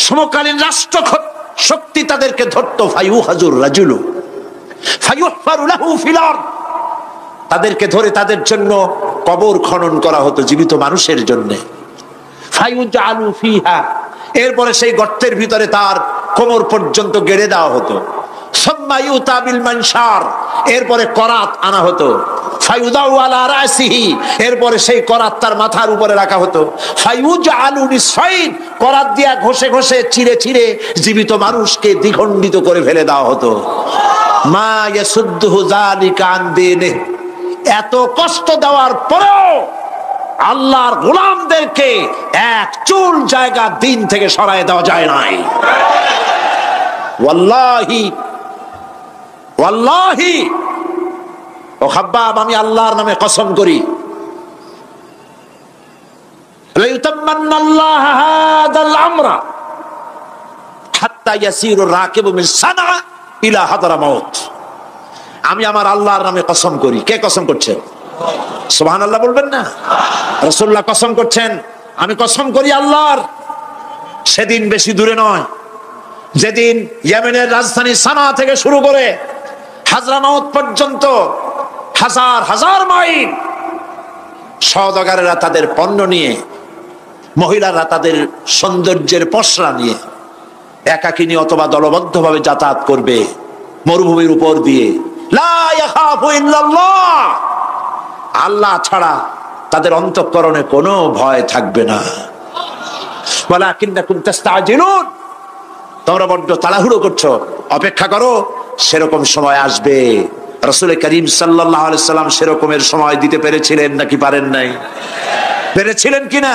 সমকালীন রাষ্ট্র শক্তি তাদেরকে ধরতো, ফায়ুহাজুর রাজুলু ফায়ুহফারু লাহু ফিল আরদ, তাদেরকে ধরে তাদের জন্য কবর খনন করা হতো জীবিত মানুষের জন্য। ফায়ুজআলু ফিহা, এরপরে সেই গর্তের ভিতরে তার কোমর পর্যন্ত গেড়ে দেওয়া হতো। সুম্মা ইউতা বিল মানশার, এরপরে করাত আনা হতো। ফায়ুদাউ আলা রাসিহি, এরপরে সেই করাত তার মাথার উপরে রাখা হতো। ফায়ুজআলু নিসফাইন, করাত দিয়া ঘষে ঘষে চিরে চিরে জীবিত মানুষকে দ্বিখণ্ডিত করে ফেলে দেওয়া হতো। মা ইয়াসুদ্দুহু যালিকা আন দীনিহি, এত কষ্ট দেওয়ার পরেও আল্লাহর গোলামদেরকে এক চুল জায়গা দিন থেকে সরায় দেওয়া যায় নাই। ওয়াল্লাহি ওয়াল্লাহি, ও খাব্বাব, আমি আল্লাহর নামে কসম করি, লাইউতাম্মান্নাল্লাহ হাদাল আমরা হাত্তা ইয়াসিরু রাকিবু মিন সানা ইলা হাদরামাউত, আমি আমার আল্লাহর নামে কসম করি। কে কসম করছে? সুবহানাল্লাহ বলবেন না? রাসূলুল্লাহ কসম করছেন, আমি কসম করি আল্লাহর, সেদিন বেশি দূরে নয়, যেদিন ইয়েমেনের রাজধানী সানা থেকে শুরু করে হাজরামাউত পর্যন্ত হাজার হাজার মাইল সওদাগরেরা তাদের পণ্য নিয়ে, মহিলারা তাদের সৌন্দর্যের পসরা নিয়ে একাকিনী অথবা দলবদ্ধভাবে যাতায়াত করবে মরুভূমির উপর দিয়ে। লা ইয়াখাফু ইল্লাল্লাহ, আল্লাহ ছাড়া তাদের অন্তঃকরণে কোনো ভয় থাকবে না। ওয়ালাকিন্নাকুম তাস্তাজিলুন, তোমরা বড্ড তাড়াহুড়ো করছো, অপেক্ষা করো, সেরকম সময় আসবে। রাসূল করিম সাল্লাল্লাহু আলাইহি সাল্লাম সেরকমের সময় দিতে পেরেছিলেন নাকি পারেন নাই? পেরেছিলেন কিনা?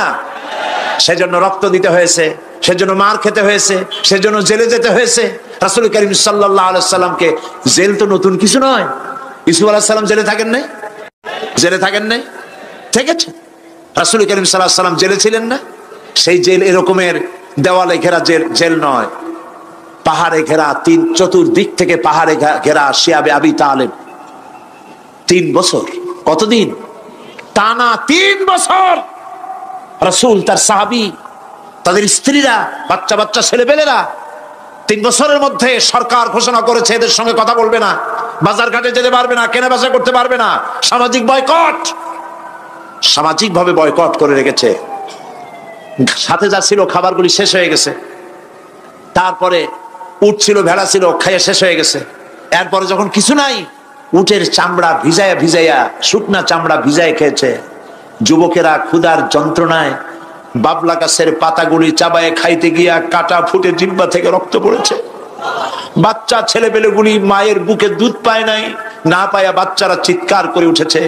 সেজন্য রক্ত দিতে হয়েছে, সেজন্য মার খেতে হয়েছে, সেজন্য জেলে যেতে হয়েছে। রাসূল করিম সাল্লাল্লাহু আলাইহি সাল্লামকে, জেল তো নতুন কিছু নয়। ইউসুফ আলাইহিস সালাম জেলে থাকেন নাই? জেলে থাকেন নাই? ঠিক আছে, রাসূল করিম সাল্লাল্লাহু আলাইহি সাল্লাম জেলে ছিলেন না? সেই জেল এরকমের দেওয়ালে ঘেরা জেল নয়, পাহাড়ে ঘেরা, চতুর্দিক থেকে পাহাড়ে ঘেরা শিয়াবে আবি তালেব 3 বছর। কতদিন? টানা 3 বছর রাসূল, তার সাহাবী, তাদের স্ত্রীরা, বাচ্চা বাচ্চা ছেলেপেলেরা 3 বছরের মধ্যে সরকার ঘোষণা করেছে এদের সঙ্গে কথা বলবে না, বাজার ঘাটে যেতে পারবে না, কেনা বেচা করতে পারবে না, সামাজিক বয়কট, সামাজিকভাবে বয়কট করে রেখেছে। সাথে যা ছিল খাবারগুলি শেষ হয়ে গেছে, তারপরে উট ছিল, ভেড়া ছিল, খাইয়ে শেষ হয়ে গেছে। এরপরে যখন কিছু নাই, উটের চামড়া ভিজাইয়া ভিজাইয়া, শুকনা চামড়া ভিজায় খেয়েছে। যুবকেরা ক্ষুধার যন্ত্রণায় বাবলা গাছের পাতাগুলি চাবায়ে খাইতে গিয়া কাটা ফুটে জিহ্বা থেকে রক্ত পড়েছে। বাচ্চা ছেলেপেলেগুলি মায়ের বুকে দুধ পায় নাই, না পায়া বাচ্চারা চিৎকার করে উঠেছে।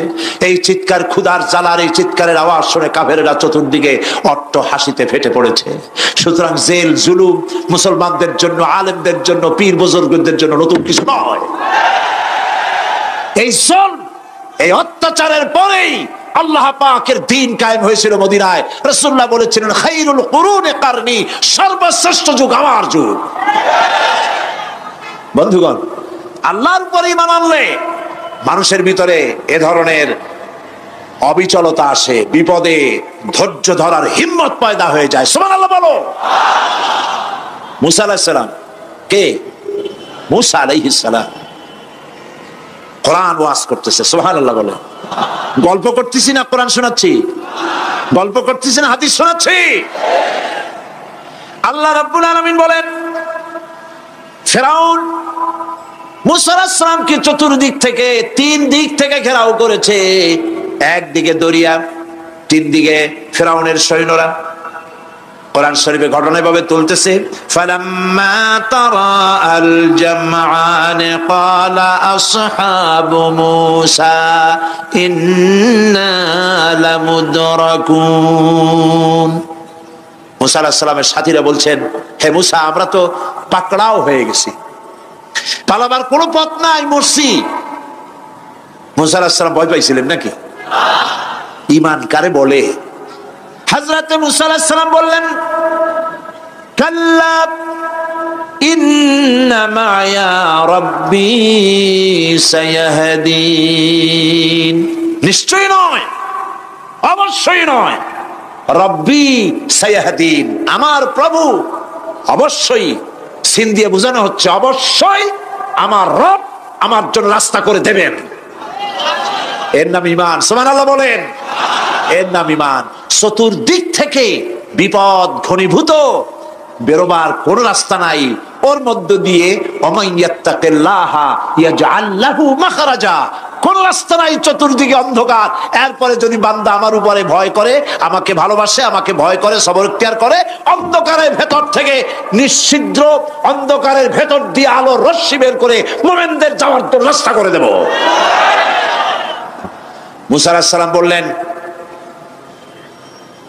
এই চিৎকার, ক্ষুধার জ্বালার এই চিৎকারের আওয়াজ শুনে কাফেরেরা চতুর্দিকে অট্ট হাসিতে ফেটে পড়েছে। সুতরাং জেল জুলুম মুসলমানদের জন্য, আলেমদের জন্য, পীর বুজুর্গদের জন্য নতুন কিছু নয়। এই জুলম, এই অত্যাচারের পরেই আল্লাহ পাকের দ্বীন কায়েম হয়েছিল মদিনায়। রাসূলুল্লাহ বলেছিলেন, খায়রুল কুরুনি কারনি, সর্বশ্রেষ্ঠ যুগ আমার যুগ। বন্ধুগণ, আল্লাহর উপর ঈমান আনলে মানুষের ভিতরে এ ধরনের অবিচলতা আসে, বিপদে ধৈর্য ধরার হিম্মত পয়দা হয়ে যায়। সুবহানাল্লাহ বলো। মুসা আলাইহিস সালাম কে? মুসা আলাইহিস সালাম কোরআন ওয়াজ করতেছে। সুবহানাল্লাহ বলে। গল্প করতেছি না কোরআন শোনাচ্ছি? গল্প করতেছি না হাদিস শোনাচ্ছি? আল্লাহ রাব্বুল আলামিন বলেন, ফিরআউন মুসা আলাইহিস সালামকে চতুর্দিক থেকে, 3 দিক থেকে ঘেরাও করেছে। একদিকে দরিয়া, 3 দিকে ফিরআউনের সৈন্যরা। কোরআন শরীফে ঘটনা এভাবে তুলতেছে, ফালাম্মা তারা আল জামআন ক্বালা আসহাবু মূসা ইন্না লামুদরাকুন। মূসা আলাইহিস সালামের সাথীরা বলছেন, হে মূসা, আমরা তো পাকড়াও হয়ে গেছি, পালাবার কোনো পথ নাই, মরছি। মূসা আলাইহিস সালাম ভয় পাইছিলেন নাকি? ঈমান কারে বলে? হযরত মূসা আলাইহিস সালাম বললেন, কাল্লা ইন্না মা'য়া রাব্বী সায়াহদিন। নিশ্চয় নয়, অবশ্যই নয়, রব্বী সায়াহদিন, আমার প্রভু অবশ্যই, সিন দিয়ে বোঝানো হচ্ছে অবশ্যই আমার রব আমার জন্য রাস্তা করে দেবেন। এর নাম ঈমান। সুবহানাল্লাহ বলেন। এর নাম ঈমান। চতুর্দিক থেকে বিপদ ঘনীভূত, বেরোবার কোন রাস্তা নাই। ওর মধ্য দিয়ে ওমাইয়াত্তাকিল্লাহা ইয়াজআল লাহু মাখরাজা, কোন রাস্তা নাই, চতুর্দিকে অন্ধকার। এরপরে যদি বান্দা আমার উপরে ভয় করে, আমাকে ভালোবাসে, আমাকে ভয় করে, সবর ইখতিয়ার করে, অন্ধকারের ভেতর থেকে, নিশ্ছিদ্র অন্ধকারের ভেতর দিয়ে আলোর রশ্মি বের করে মুমিনদের যাওয়ার জন্য রাস্তা করে দেব। মূসা আলাইহিস সালাম বললেন,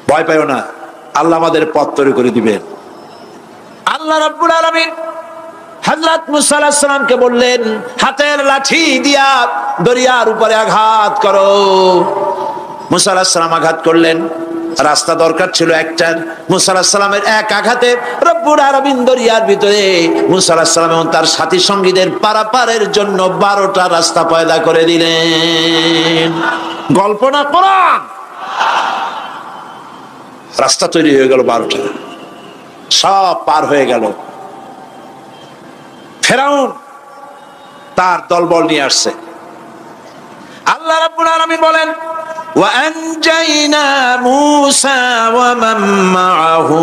ভয় পাইও না, আল্লাহ আমাদের পথ তৈরি করে দিবেন। আল্লাহ রাব্বুল আলামিন হযরত মূসা আলাইহিস সালামকে বললেন, হাতের লাঠি দিয়া দরিয়ার উপরে আঘাত করো। মূসা আলাইহিস সালাম আঘাত করলেন। রাস্তা দরকার ছিল একটার। মূসা আলাইহিস সালামের এক আঘাতে রব্বুল আলামিন দরিয়ার ভিতরে মূসা আলাইহিস সালাম এবং তার সাথী সঙ্গীদের পারাপারের জন্য 12টা রাস্তা পয়দা করে দিলেন। গল্প না কোরআন। রাস্তা তৈরি হয়ে গেল 12টা, সব পার হয়ে গেল। ফিরআউন তার দলবল নিয়ে আসছে। আল্লাহ রাব্বুল আলামিন বলেন, ওয়া আনজাইনা মূসা ওয়া মান মাআহু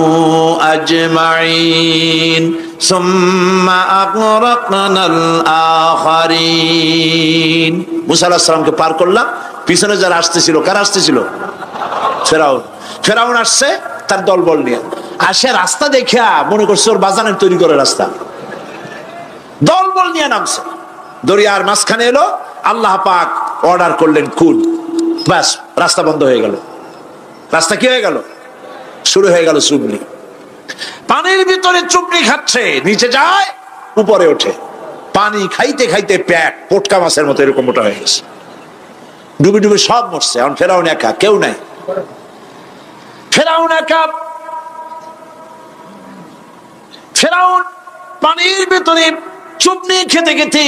আজমাইন সুম্মা আগরাকনাল আখারিন। মূসা আলাইহিস সালামকে পার করলাম, পিছনে যারা আসতেছিল, কারা আসতেছিল? ফিরআউন। ফিরআউন আসছে তার দলবল নিয়ে। আসে রাস্তা দেখা মনে করছে ওর বাজানের তৈরি করে রাস্তা, দলবল নিয়ে নামছে। দরিয়ার মাঝখানে এলো, আল্লাহ পাক অর্ডার করলেন কুল, ব্যাস রাস্তা বন্ধ হয়ে গেল। রাস্তা কি হয়ে গেল? শুরু হয়ে গেল চুবনি। পানির ভিতরে চুবনি খাচ্ছে, নিচে যায়, উপরে ওঠে, পানি খাইতে খাইতে পেট পটকা মাছের মতো এরকম মোটা হয়ে গেছে। ডুবে ডুবে সব মরছে। এখন ফেরাউন একা, কেউ নাই। ফেরাউন একা। ফেরাউন পানির ভিতরে চুবনি খেতে খেতে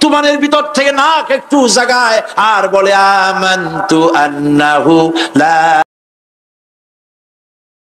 তুমানের ভিতর থেকে নাক একটু জাগায় আর বলে আমানতু আন্নাহু লা